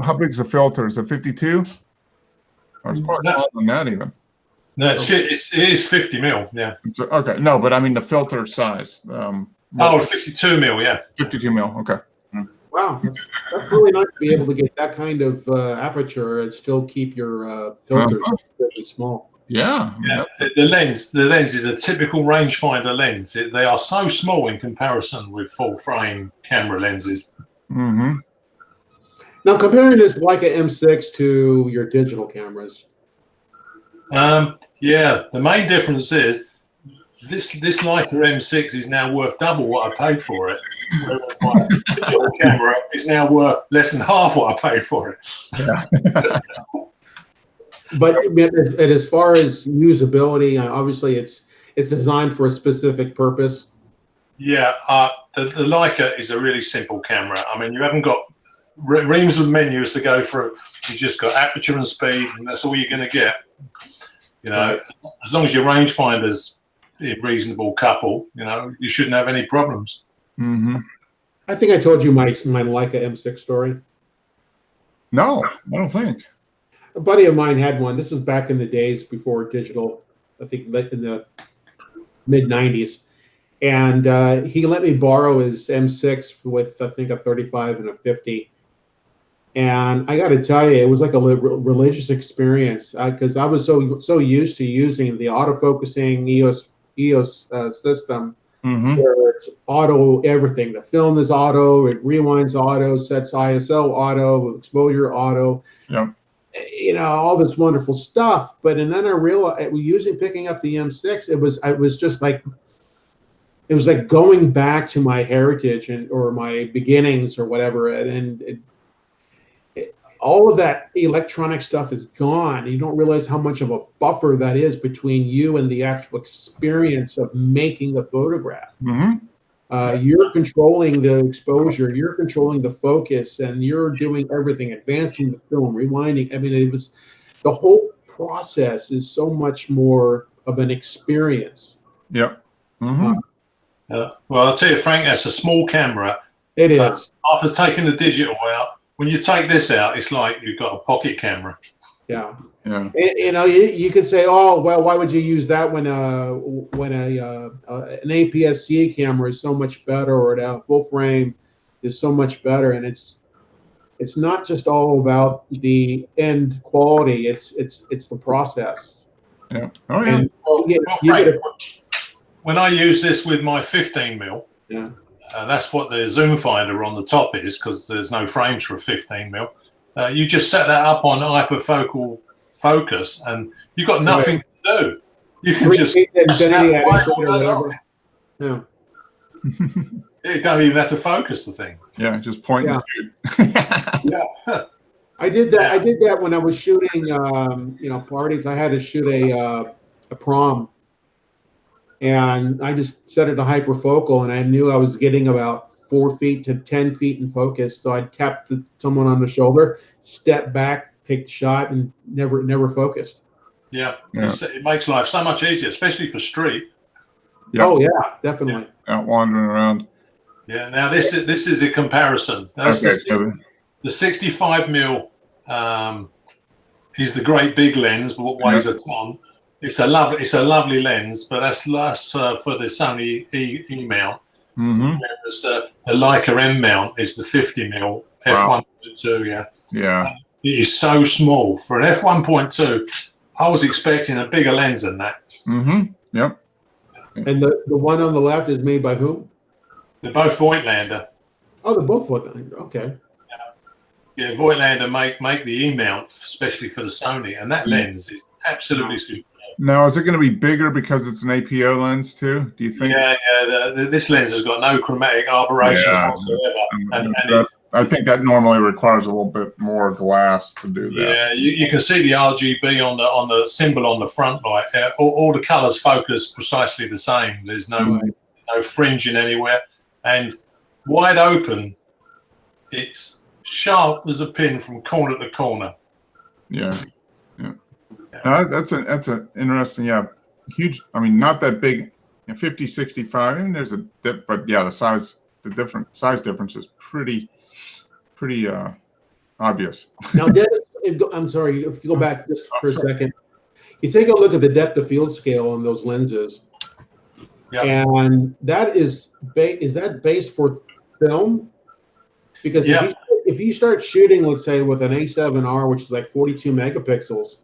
How big is the filter? Is it 52? Or it's probably smaller than that even. No, it is 50mm. Yeah. Okay, no, but I mean the filter size. 52mm. Yeah. 52 mil. Okay. Wow, that's really nice to be able to get that kind of aperture and still keep your filters really small. Yeah. Yeah, the lens is a typical rangefinder lens. They are so small in comparison with full frame camera lenses. Mm-hmm. Now, comparing this Leica M6 to your digital cameras. Yeah, the main difference is this Leica M6 is now worth double what I paid for it, whereas my digital camera is now worth less than half what I paid for it. Yeah. But as far as usability, obviously it's designed for a specific purpose. Yeah, the Leica is a really simple camera. I mean, you haven't got reams of menus to go through. You just got aperture and speed, and that's all you're going to get. You know, as long as your rangefinder's a reasonable couple, you shouldn't have any problems. Mm-hmm. I think I told you my Leica M6 story. No, I don't think. A buddy of mine had one. This is back in the days before digital, I think in the mid-90s. And he let me borrow his M6 with, I think, a 35 and a 50. And I got to tell you, it was like a religious experience because I was so used to using the autofocusing EOS system, where it's auto everything. The film is auto, it rewinds auto, sets ISO auto, exposure auto. Yeah. All this wonderful stuff. But then I realized, picking up the M6, it was just like, it was like going back to my heritage or my beginnings or whatever. And all of that electronic stuff is gone. You don't realize how much of a buffer that is between you and the actual experience of making the photograph. Mm-hmm. You're controlling the exposure, you're controlling the focus, and you're doing everything, advancing the film, rewinding. I mean, the whole process is so much more of an experience. Yep. Mm-hmm. Well, I'll tell you, Frank, that's a small camera. It is. After taking the digital out, when you take this out, it's like you've got a pocket camera. Yeah. Yeah. And, you could say, oh, well, why would you use that when an APS-C camera is so much better, or a full frame is so much better? And it's not just all about the end quality. It's the process. Yeah. Oh yeah. And Frank, when I use this with my 15mm, yeah. That's what the zoom finder on the top is, because there's no frames for a 15mm. You just set that up on hyperfocal focus, and you've got nothing to do. You can just snap away all day long. Yeah. You don't even have to focus the thing. Yeah. Just point and shoot. Yeah. I did that. I did that when I was shooting, parties. I had to shoot a prom, and I just set it to hyperfocal, and I knew I was getting about 4 feet to 10 feet in focus. So I'd tap someone on the shoulder, step back, take the shot, and never focused. Yeah. It makes life so much easier, especially for street. Yep. Oh yeah, definitely. Out wandering around. Yeah. Now this is a comparison. That's Okay. the 65mm is the great big lens, but what weighs a ton. It's a lovely lens, but that's for the Sony E mount. Mm-hmm. Whereas the Leica M mount is the 50mm f1.2. Yeah. Yeah. It is so small for an f1.2. I was expecting a bigger lens than that. Mm-hmm. Yep. And the one on the left is made by whom? They're both Voigtlander. Oh, they're both Voigtlander. Okay. Yeah, Voigtlander make the E mount especially for the Sony, and that lens is absolutely superb. Now, is it going to be bigger because it's an APO lens too? Do you think? Yeah. This lens has got no chromatic aberrations whatsoever, and I think that normally requires a little bit more glass to do that. yeah, you can see the RGB on the symbol on the front light. All the colours focus precisely the same. There's no fringing anywhere, and wide open. It's sharp as a pin from corner to corner. Yeah. No, that's an interesting, huge. I mean, not that big. 50, 65. I mean, there's a dip, but yeah, the size difference is pretty obvious. Now, I'm sorry. If you go back just for a second, you take a look at the depth of field scale on those lenses, and that is that based for film? Because if you start shooting, let's say with an A7R, which is like 42 megapixels,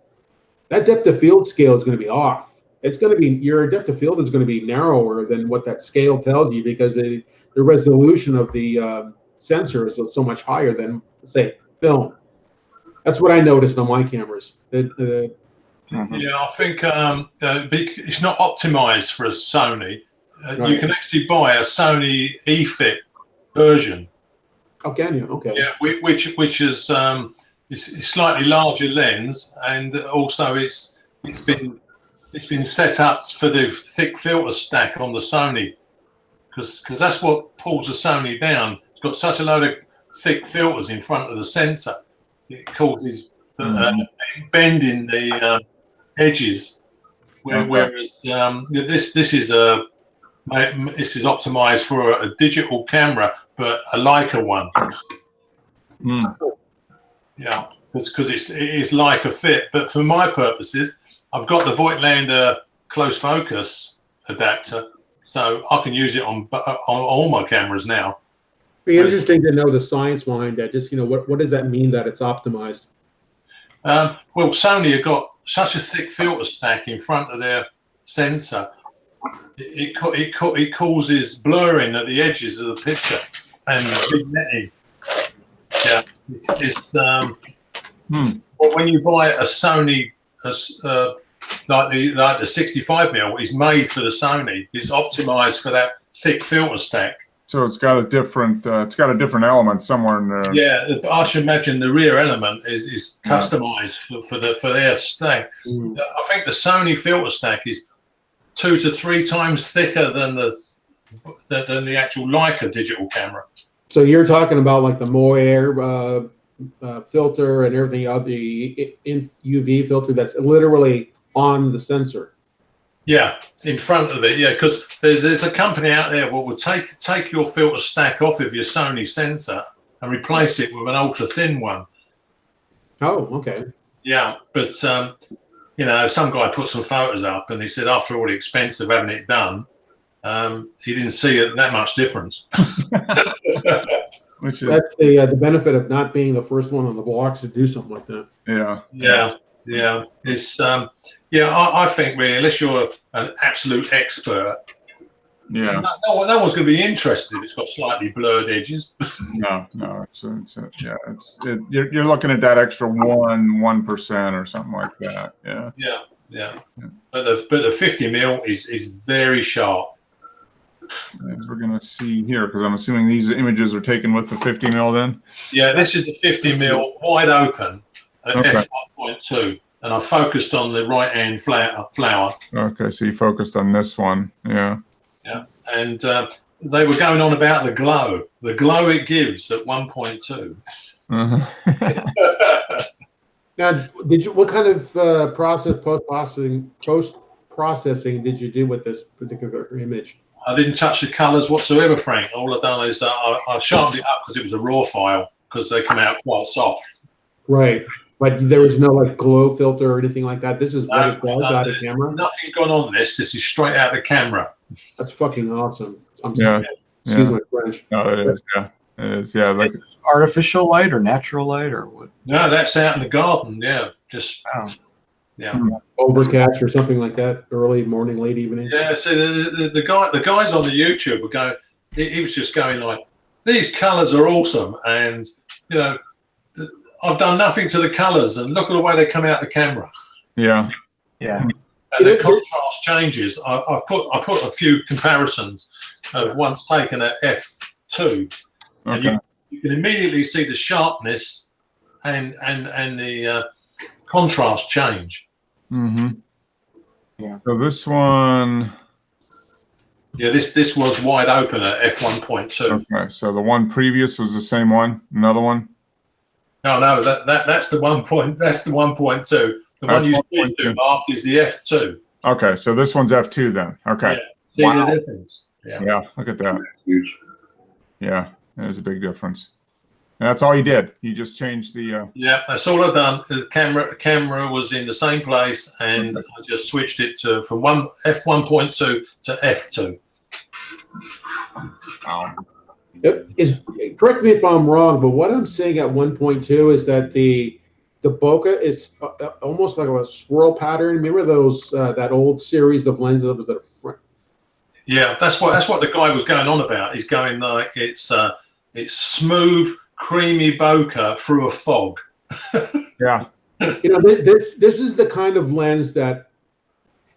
that depth of field scale is going to be off. It's going to be, your depth of field is going to be narrower than what that scale tells you, because the resolution of the sensor is so much higher than, say, film. That's what I noticed on my cameras. Yeah, I think it's not optimized for a Sony. Right. You can actually buy a Sony eFit version. Oh, can you? Okay. Yeah, which is it's a slightly larger lens, and also it's been set up for the thick filter stack on the Sony, because that's what pulls the Sony down. It's got such a load of thick filters in front of the sensor. It causes bending the edges. Whereas this is optimized for a digital camera, but a Leica one. Yeah, because it is Leica fit. But for my purposes, I've got the Voigtlander close focus adapter, so I can use it on all my cameras now. Be interesting to know the science behind that. Just, what does that mean that it's optimized? Well, Sony have got such a thick filter stack in front of their sensor. It causes blurring at the edges of the picture and vignetting. Yeah, when you buy a Sony, like the 65mm, is made for the Sony. It's optimized for that thick filter stack. So it's got a different element somewhere in there. Yeah, I should imagine the rear element is customized for their stack. I think the Sony filter stack is 2 to 3 times thicker than the than the actual Leica digital camera. So you're talking about like the Moire filter and everything else, the UV filter that's literally on the sensor. Yeah, in front of it. Yeah, because there's a company out there what will take your filter stack off of your Sony sensor and replace it with an ultra thin one. Oh, okay. Yeah, but some guy put some photos up and he said after all the expense of having it done, he didn't see that much difference. Which is, That's the benefit of not being the first one on the blocks to do something like that. Yeah. It's I think really, unless you're an absolute expert, yeah. no one's going to be interested if it's got slightly blurred edges. No. You're looking at that extra 1% or something like that. Yeah. Yeah. But the 50 mil is very sharp. As we're gonna see here, because I'm assuming these images are taken with the 50 mil. Then. Yeah, this is the 50 mil wide open at Okay. f1.2, and I focused on the right hand flower. Okay, so you focused on this one. Yeah. And they were going on about the glow it gives at 1.2. Uh-huh. Now, what kind of post processing did you do with this particular image? I didn't touch the colours whatsoever, Frank. All I've done is I sharpened it up because it was a raw file because they come out quite soft. Right, but there was no like glow filter or anything like that. This is what it does out of camera. Nothing gone on this. This is straight out of the camera. That's fucking awesome. I'm Yeah. sorry. Excuse my French. No, it is. Yeah, it is. Yeah, like Artificial light or natural light or what? No, that's out in the garden. Yeah, just yeah. Overcast or something like that. Early morning, late evening. Yeah, see, the guys on the YouTube were going. He was just going like, "These colours are awesome," and I've done nothing to the colours, and look at the way they come out the camera. yeah. And the contrast changes. I put a few comparisons of ones taken at f2, and Okay. you can immediately see the sharpness and the contrast change. Mm-hmm. Yeah. So this one. Yeah, this was wide open at f1.2. Okay, so the one previous was the same one. Another one. No, that's the 1 point. That's the 1.2. The That's one you 1.2. see, Mark, is the f2. Okay, so this one's F2 then. Okay. See Wow. the difference? Yeah. Yeah, look at that. That's huge. Yeah, there's a big difference. And that's all you did. You just changed the. Yeah, that's all I've done. The camera was in the same place, and I just switched it to from f1.2 to f2. Correct me if I'm wrong, but what I'm seeing at 1.2 is that the bokeh is almost like a swirl pattern. Remember those that old series of lenses that was at a front? Yeah, that's what the guy was going on about. He's going like it's smooth, creamy bokeh through a fog. Yeah. This is the kind of lens that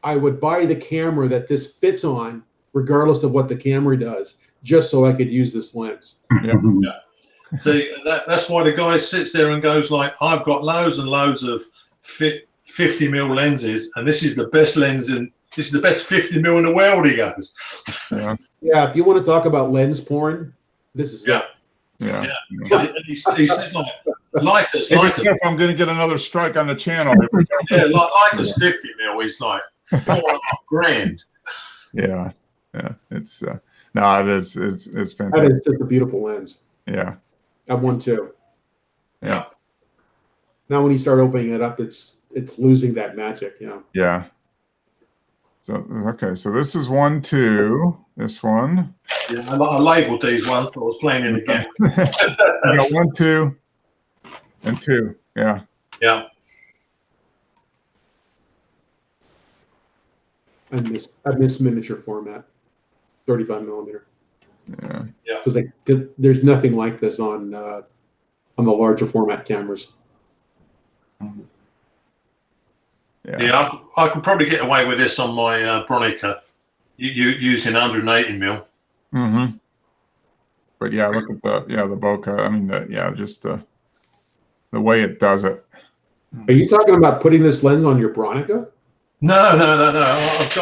I would buy the camera that this fits on, regardless of what the camera does, just so I could use this lens. See, that's why the guy sits there and goes like, I've got loads and loads of 50 mil lenses, and this is the best lens, and this is the best 50 mil in the world, he goes. Yeah, if you want to talk about lens porn, this is Yeah. Yeah. And he says like us, I'm going to get another strike on the channel. yeah, like us 50 mil is like $4,500. Yeah. Yeah. It's no, it is. It's that fantastic. is just a beautiful lens. Yeah. At 1.2. Yeah. Now when you start opening it up, it's losing that magic. Yeah. So okay, so this is 1, 2. This one. Yeah, I labelled these ones, so I was playing in the game. You got 1, 2, and 2. Yeah. Yeah. I miss miniature format, 35 millimeter. Yeah. Because there's nothing like this on the larger format cameras. Yeah. I could probably get away with this on my Bronica, using 180 mil. Mm-hmm. But yeah, look at the bokeh. I mean, just the way it does it. Are you talking about putting this lens on your Bronica? No.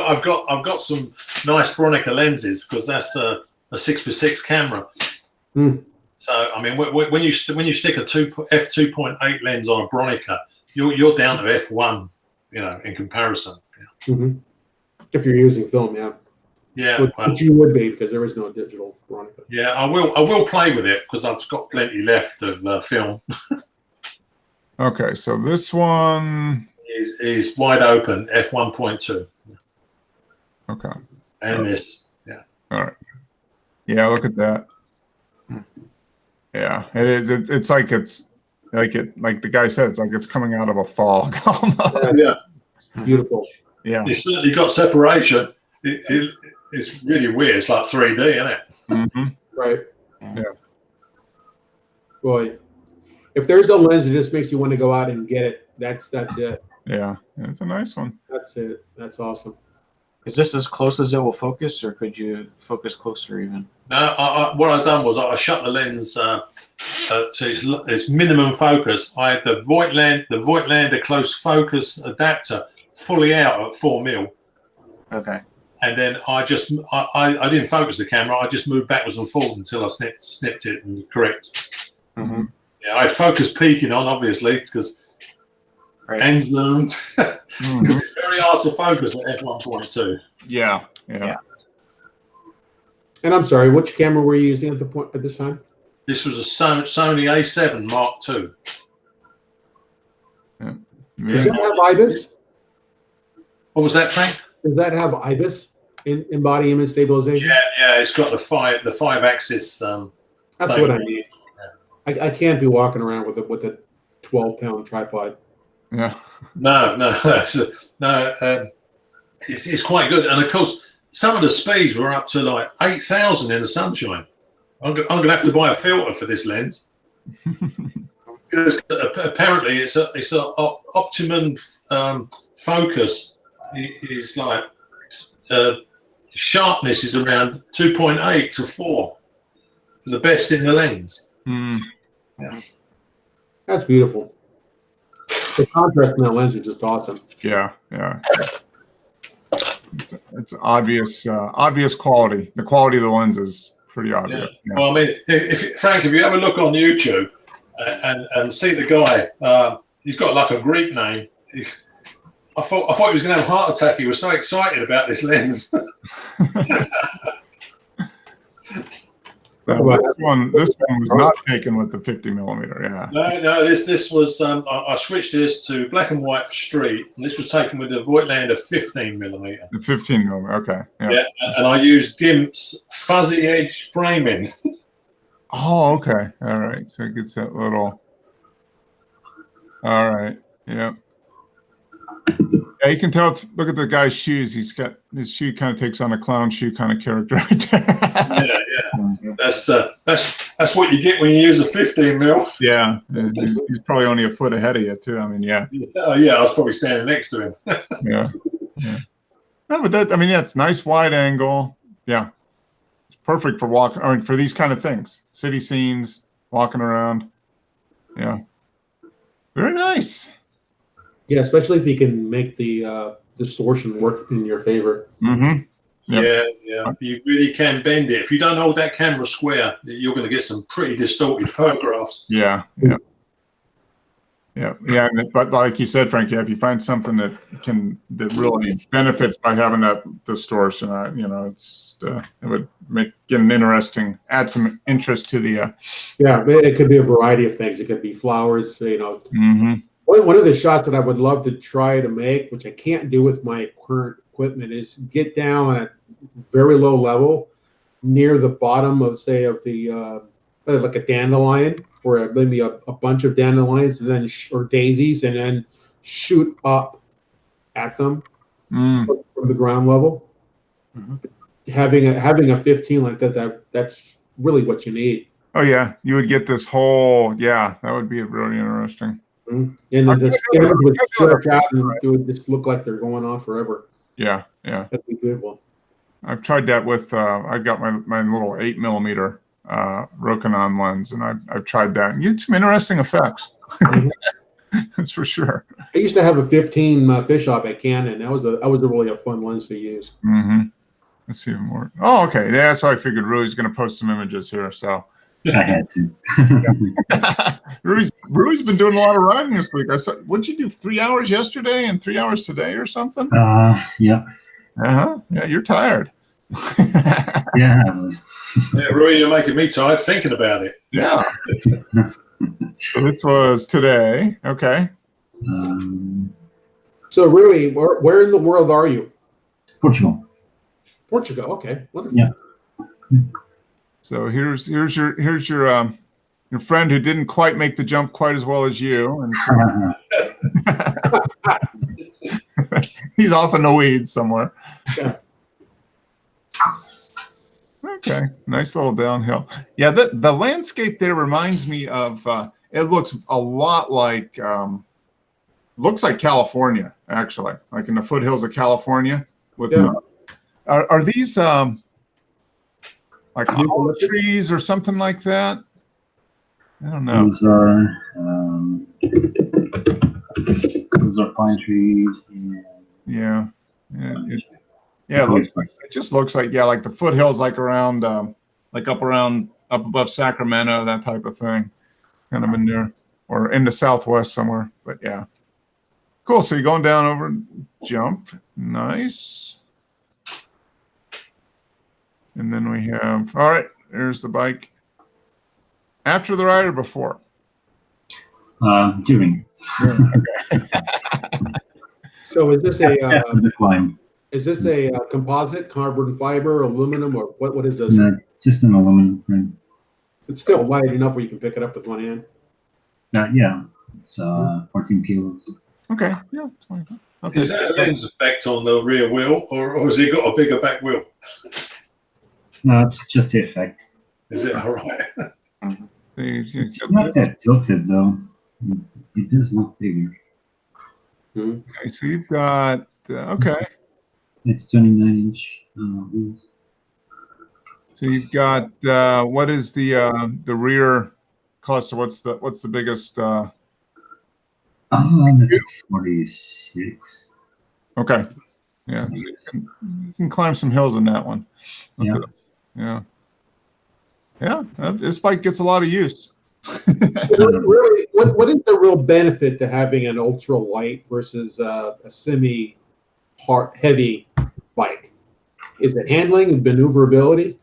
I've got some nice Bronica lenses because that's a 6x6 camera. Hmm. So I mean, when you stick a f2.8 lens on a Bronica, you're down to f1, in comparison. Hmm. If you're using film, yeah. Yeah, Which you would be because there is no digital Veronica. yeah. I will play with it because I've got plenty left of film. Okay, so this one. Is wide open f1.2. Okay. And this, yeah. All right. Yeah, look at that. Yeah, it is. It's like like the guy said, it's like it's coming out of a fog. Almost. Yeah. Beautiful. Yeah. It's certainly got separation. It's really weird. It's like 3D, isn't it? Mm-hmm. Right. Yeah. Boy, if there's a lens that just makes you want to go out and get it, that's it. Yeah, it's a nice one. That's it. That's awesome. Is this as close as it will focus, or could you focus closer even? No, what I've done was I shut the lens to its minimum focus. I had the Voigtlander close focus adapter fully out at 4mm. Okay. And then I didn't focus the camera. I just moved backwards and forwards until I snipped it and correct. Mm-hmm. Yeah, I had focus peaking on, obviously, because and zoomed. Mm-hmm. Because it's very hard to focus at f1.2. Yeah. And I'm sorry, which camera were you using at this time? This was a Sony A7 Mark II. Does that have IBIS? What was that, Frank? Does that have IBIS in body image stabilization? Yeah, it's got the five axis. That's what I mean. I can't be walking around with a 12-pound tripod. Yeah. No. It's quite good, and of course, some of the speeds were up to like 8,000 in the sunshine. I'm going to have to buy a filter for this lens because apparently it's a optimum focus. Is like sharpness is around 2.8 to 4, the best in the lens. Mm. Yeah. That's beautiful. The contrast in that lens is just awesome. Yeah. It's obvious quality. The quality of the lens is pretty obvious. Yeah. Well, I mean, Frank, if you have a look on YouTube and see the guy, he's got like a Greek name. I thought he was going to have a heart attack. He was so excited about this lens. This one was not taken with the 50mm. Yeah. No. This was. I switched this to black and white for street, and this was taken with the Voigtlander 15mm. The 15mm. Okay. Yeah, and I used GIMP's fuzzy edge framing. Oh, okay. All right. So it gets that little. All right. Yeah. Yeah, you can tell. Look at the guy's shoes. He's got his shoe kind of takes on a clown shoe kind of character right there. Yeah. That's what you get when you use a 15mm. Yeah, he's probably only a foot ahead of you too. I mean, yeah. Yeah, I was probably standing next to him. Yeah. No, but that, I mean, yeah, it's nice wide angle. Yeah, it's perfect for walking. I mean, for these kind of things, city scenes, walking around. Yeah, very nice. Yeah, especially if you can make the distortion work in your favor. Mm-hmm. Yep. Yeah. You really can bend it. If you don't hold that camera square, you're going to get some pretty distorted photographs. Yeah. But like you said, Frank, if you find something that really benefits by having that distortion, it's it would add some interest to the. Yeah, it could be a variety of things. It could be flowers. Mm-hmm. One of the shots that I would love to try to make, which I can't do with my current equipment, is get down at very low level near the bottom of the like a dandelion, or maybe a bunch of dandelions, and then or daisies, and then shoot up at them from the ground level. Mm-hmm. Having a 15 like that's really what you need. Oh yeah, you would get this whole. Yeah, that would be really interesting. Mm-hmm. And then the skinners would stretch out and it would just look like they're going on forever. Yeah. That'd be beautiful. I've tried that with. I've got my little 8mm Rokinon lens, and I've tried that, and you get some interesting effects. Mm-hmm. That's for sure. I used to have a 15 fish op at Canon. That was a really a fun lens to use. Mm-hmm. Let's see more. Oh, okay. Yeah, that's why I figured Rui's going to post some images here. So I had to. Rui's been doing a lot of riding this week. I saw. What'd you do? 3 hours yesterday and 3 hours today, or something? Yeah. Yeah, you're tired. Yeah, I was. Yeah, Roy, you're making me tired thinking about it. Yeah. So this was today. Okay. So Rui, where in the world are you? Portugal. Portugal. Okay. Wonderful. Yeah. So here's your friend who didn't quite make the jump quite as well as you, and so he's off in the weeds somewhere. Yeah. Okay, nice little downhill. Yeah, the landscape there reminds me of. It looks a lot like looks like California, actually, like in the foothills of California. With are these like olive trees or something like that? I don't know. Those are pine trees. And Yeah. It just looks like like the foothills, like around up above Sacramento, that type of thing, kind of in there or in the Southwest somewhere. But yeah, cool. So you're going down over, jump, nice. And then we have, all right, there's the bike. After the ride or before? During. So is this a After the climb. is this a composite, carbon fiber, aluminum, or what is this? No, just an aluminum frame. It's still light enough where you can pick it up with one hand. Yeah, it's 14 kilos. Okay, yeah. 25. Okay. Is that a lens effect on the rear wheel, or has he got a bigger back wheel? No, it's just the effect. Is it all right? It's not that tilted though. It does look bigger. Okay, so you've got okay. It's 29-inch wheels. So you've got what is the rear cluster? What's the biggest? That's a 46. Okay, yeah, so you can climb some hills in that one. Yeah. This bike gets a lot of use. Really, what is the real benefit to having an ultra light versus a semi heavy bike? Is it handling and maneuverability?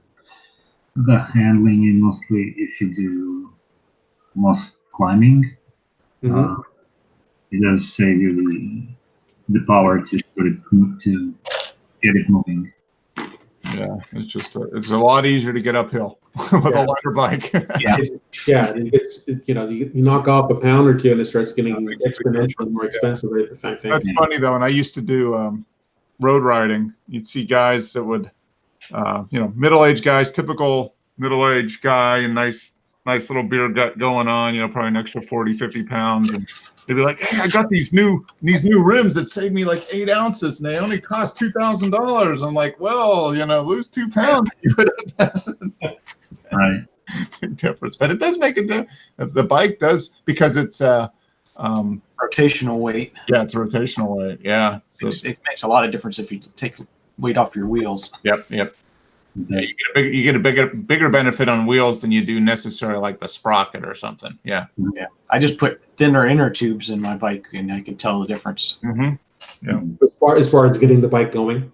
The handling, and mostly if you do most climbing, it does save you the power to get it moving. Yeah, it's just it's a lot easier to get uphill with a lighter bike. You knock off a pound or two and it starts getting exponentially more expensive. That's funny though. And I used to do road riding. You'd see guys that would, middle-aged guys, typical middle-aged guy, and nice little beer gut going on. Probably an extra 40, 50 pounds, and they'd be like, "Hey, I got these new rims that saved me like 8 ounces, and they only cost $2,000." I'm like, "Well, lose 2 pounds." Right. Big difference, but it does make a difference. The bike does, because it's rotational weight. Yeah, it's a rotational weight. Yeah, so It makes a lot of difference if you take weight off your wheels. Yep. Yeah, you get a bigger benefit on wheels than you do necessarily like the sprocket or something. Yeah. I just put thinner inner tubes in my bike, and I can tell the difference. Mm-hmm. Yeah. As far as getting the bike going,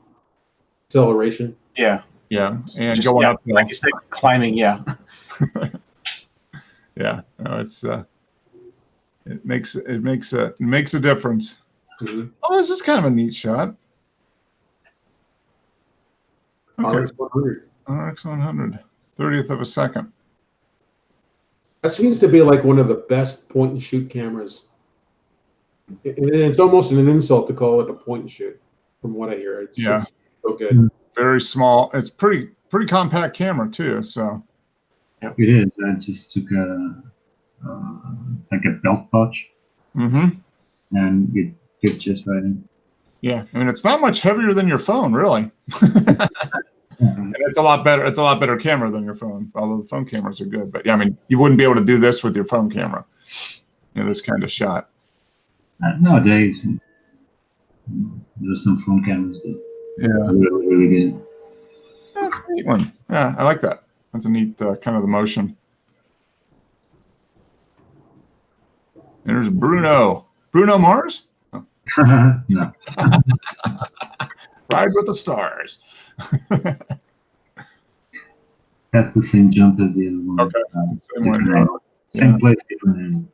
acceleration. Yeah. Yeah, and Just, going up, like you said, climbing. Yeah. Yeah. No, it's it makes a difference. Mm-hmm. Oh, this is kind of a neat shot. Okay. RX-100. RX-100, 30th of a second. That seems to be like one of the best point and shoot cameras. It's almost an insult to call it a point and shoot, from what I hear. It's just so good. Very small. It's pretty compact camera too. So It is. I just took like a belt pouch, and it fit just right in. Yeah, I mean, it's not much heavier than your phone, really. And it's a lot better. It's a lot better camera than your phone, although the phone cameras are good. But yeah, I mean, you wouldn't be able to do this with your phone camera. This kind of shot. Nowadays, there's some phone cameras that Yeah. are really, really good. That's a neat one. Yeah, I like that. That's a neat kind of the motion. There's Bruno. Bruno Mars? No. Ride with the Stars. That's the same jump as the other one. Okay. Same one. Different angle. Same Yeah. place, different angle.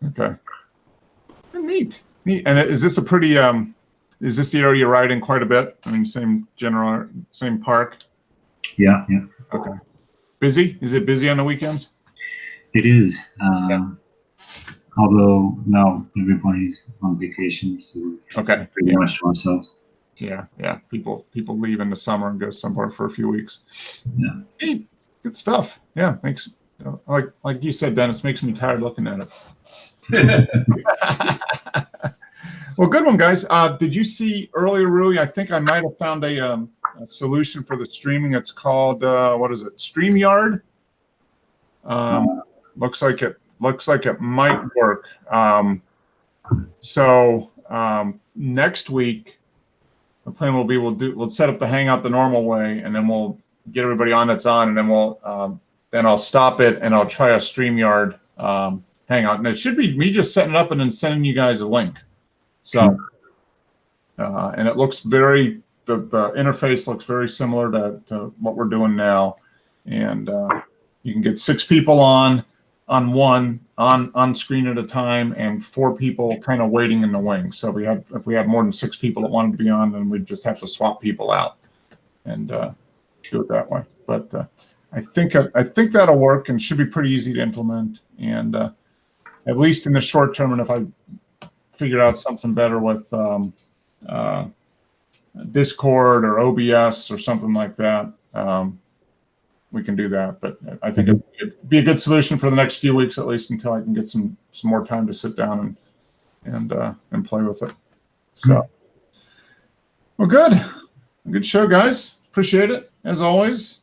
Okay. Neat. Neat. And is this a pretty is this the area you're riding quite a bit? I mean, same park. Yeah, yeah. Okay. Busy? Is it busy on the weekends? It is. Although now everybody's on vacation, so Okay. pretty much to ourselves. Yeah, yeah. People leave in the summer and go somewhere for a few weeks. Yeah. Neat. Good stuff. Yeah, thanks. Like you said, Dennis, makes me tired looking at it. Well, good one, guys. Did you see earlier, Rui? I think I might have found a solution for the streaming. It's called what is it? StreamYard. Looks like it might work. So next week, the plan will be we'll set up the Hangout the normal way, and then we'll get everybody on that's on, and then then I'll stop it and I'll try a StreamYard Hangout, and it should be me just setting it up and then sending you guys a link. So, and it looks the interface looks very similar to what we're doing now, and you can get 6 people on screen at a time, and 4 people kind of waiting in the wings. So if we have more than 6 people that wanted to be on, then we'd just have to swap people out and do it that way. But I think that'll work and should be pretty easy to implement, and at least in the short term. And if I figure out something better with Discord or OBS or something like that, we can do that. But I think it'd be a good solution for the next few weeks, at least until I can get some more time to sit down and play with it. So, well, good show, guys. Appreciate it as always.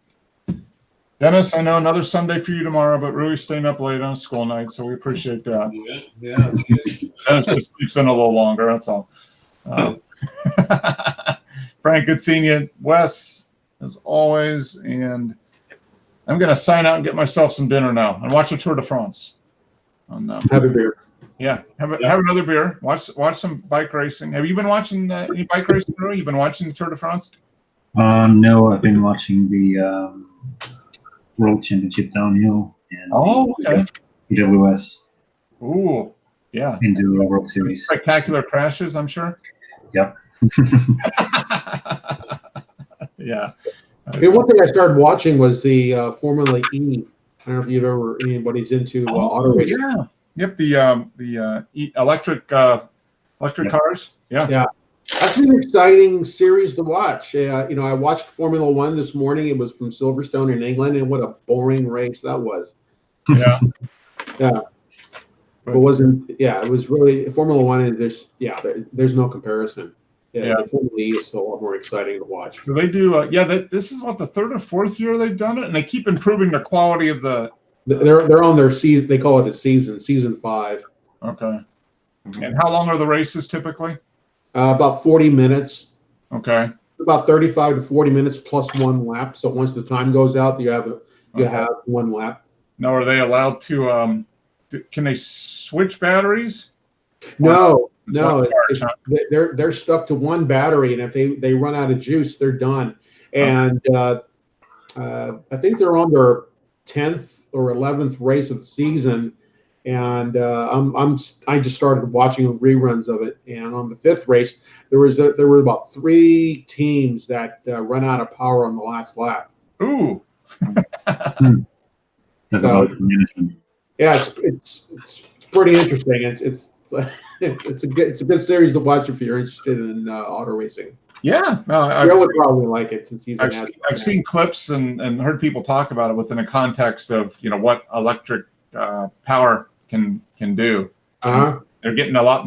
Dennis, I know another Sunday for you tomorrow, but Rui's staying up late on a school night, so we appreciate that. Yeah, that's good. Dennis just sleeps in a little longer, that's all. Frank, good seeing you. Wes, as always, and I'm going to sign out and get myself some dinner now and watch the Tour de France. Have a beer. Yeah, have another beer. Watch some bike racing. Have you been watching any bike racing, Rui? You've been watching the Tour de France? No, I've been watching the World Championship downhill and okay. PWS Ooh, yeah. into the World Series. Spectacular crashes, I'm sure. Yep. Yeah. Okay, one thing I started watching was the Formula E. I don't know if anybody's into auto racing. Yeah. Yep. The electric cars. Yeah. Yeah. That's an exciting series to watch. I watched Formula One this morning. It was from Silverstone in England, and what a boring race that was. Yeah. Yeah. It wasn't. Yeah, it was really Formula One. And there's no comparison. Yeah. The Formula E is still a lot more exciting to watch. So they do. This is what, the 3rd or 4th year they've done it, and they keep improving the quality of the. They're on their season. They call it a season 5. Okay. And how long are the races typically? About 40 minutes. Okay. About 35 to 40 minutes plus 1 lap. So once the time goes out, you have 1 lap. Now, are they allowed to? Can they switch batteries? No. It's They're stuck to 1 battery, and if they run out of juice, they're done. And I think they're on their 10th or 11th race of the season. And I just started watching reruns of it. And on the 5th race, there were about 3 teams that run out of power on the last lap. Ooh. Yeah, it's pretty interesting. It's a good series to watch if you're interested in auto racing. Yeah, no, Joe would probably like it since he's. I've seen clips and heard people talk about it within a context of what electric power can do. Uh-huh. They're getting a lot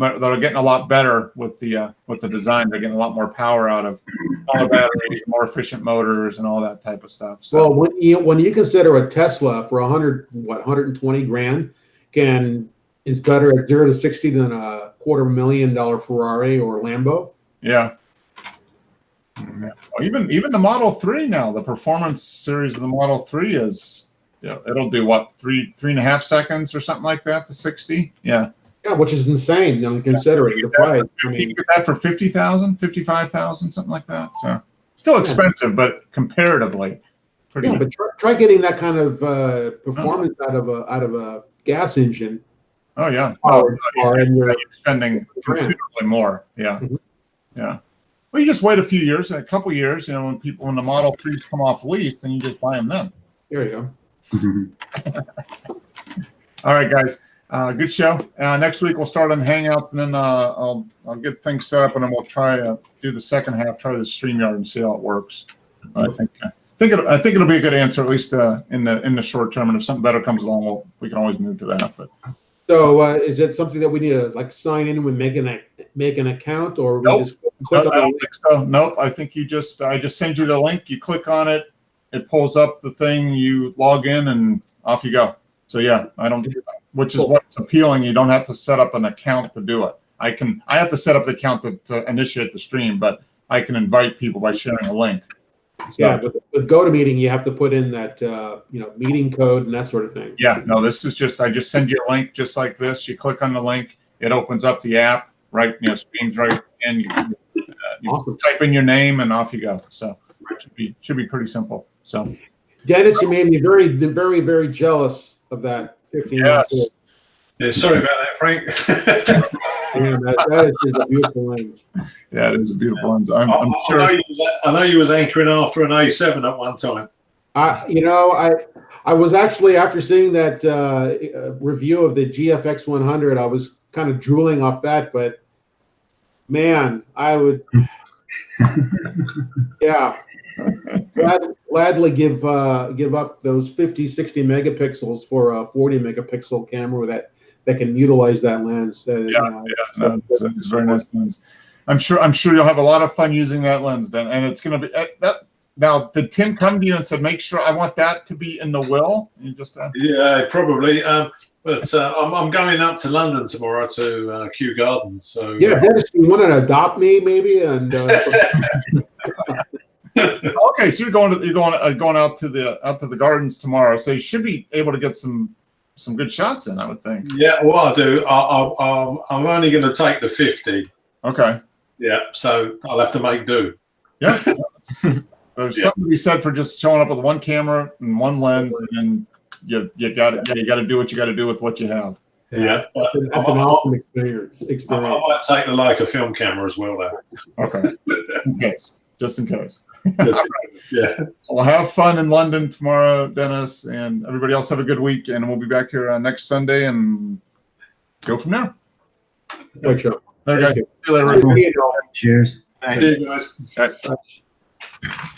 better with the design. They're getting a lot more power out of smaller batteries, more efficient motors, and all that type of stuff. So, well, when you consider a Tesla for 120 grand is better at 0 to 60 than a $250,000 Ferrari or Lambo. Yeah. Well, even the Model 3 now, the performance series of the Model 3 is, it'll do what, 3.5 seconds or something like that to 60. Yeah. Yeah, which is insane, considering the price. I You mean, can get that for 50,000, 55,000, something like that. So still expensive, but comparatively pretty. yeah, but try getting that kind of performance out of a gas engine. Oh yeah. Powered car, and You're you're spending considerably more. Yeah. Mhm. Yeah. Well, you just wait a few years, a couple years, when the Model 3s come off lease, then you just buy them then. there you go. All right, guys. Good show. Next week we'll start on Hangouts, and then I'll get things set up, and then we'll try do the second half, try the StreamYard and see how it works. I think it'll be a good answer, at least in the short term. And if something better comes along, we can always move to that. But So is it something that we need to sign in when make an account, or we Nope. just click I on the don't think so. Nope. I think I just send you the link. You click on it. It pulls up the thing. You log in, and off you go. So yeah, which is what's appealing. You don't have to set up an account to do it. I have to set up the account to initiate the stream, but I can invite people by sharing a link. So, Yeah, but with GoToMeeting, you have to put in that meeting code and that sort of thing. yeah, no, this is just, I just send you a link just like this. You click on the link, it opens up the app, right? Streams right in. You Awesome. type in your name, and off you go. So it should be pretty simple. So Dennis, you made me very, very, very jealous of that 15. Yes. Yeah, sorry about that, Frank. Man, that is a beautiful lens. yeah, it is a beautiful lens. I'm sure. I know you was anchoring after an A7 at one time. I was actually, after seeing that review of the GFX 100, I was kind of drooling off that, but man, I would, yeah, gladly give up those 50, 60 megapixels for a 40 megapixel camera that can utilize that lens. No, it's a very nice lens. I'm sure you'll have a lot of fun using that lens then, and it's going to be that. Now, did Tim come to you and said, "Make sure I want that to be in the will"? You just Yeah, probably. But I'm going up to London tomorrow to Kew Gardens. So yeah, Dennis, you want to adopt me maybe? And okay, so you're going out to the gardens tomorrow, so you should be able to get some good shots in, I would think. Yeah, what I'll do, I'm only going to take the 50. Okay. Yeah, so I'll have to make do. Yeah. There's something to be said for just showing up with one camera and one lens, and then you got to do what you got to do with what you have. Yeah, that's an awesome experience. I might take the Leica film camera as well, though. Okay. Just in case. Yeah. Well, have fun in London tomorrow, Dennis, and everybody else have a good week, and we'll be back here next Sunday and go from there. Great show. There you go. Thank you. See you later. Cheers. See you guys. Okay.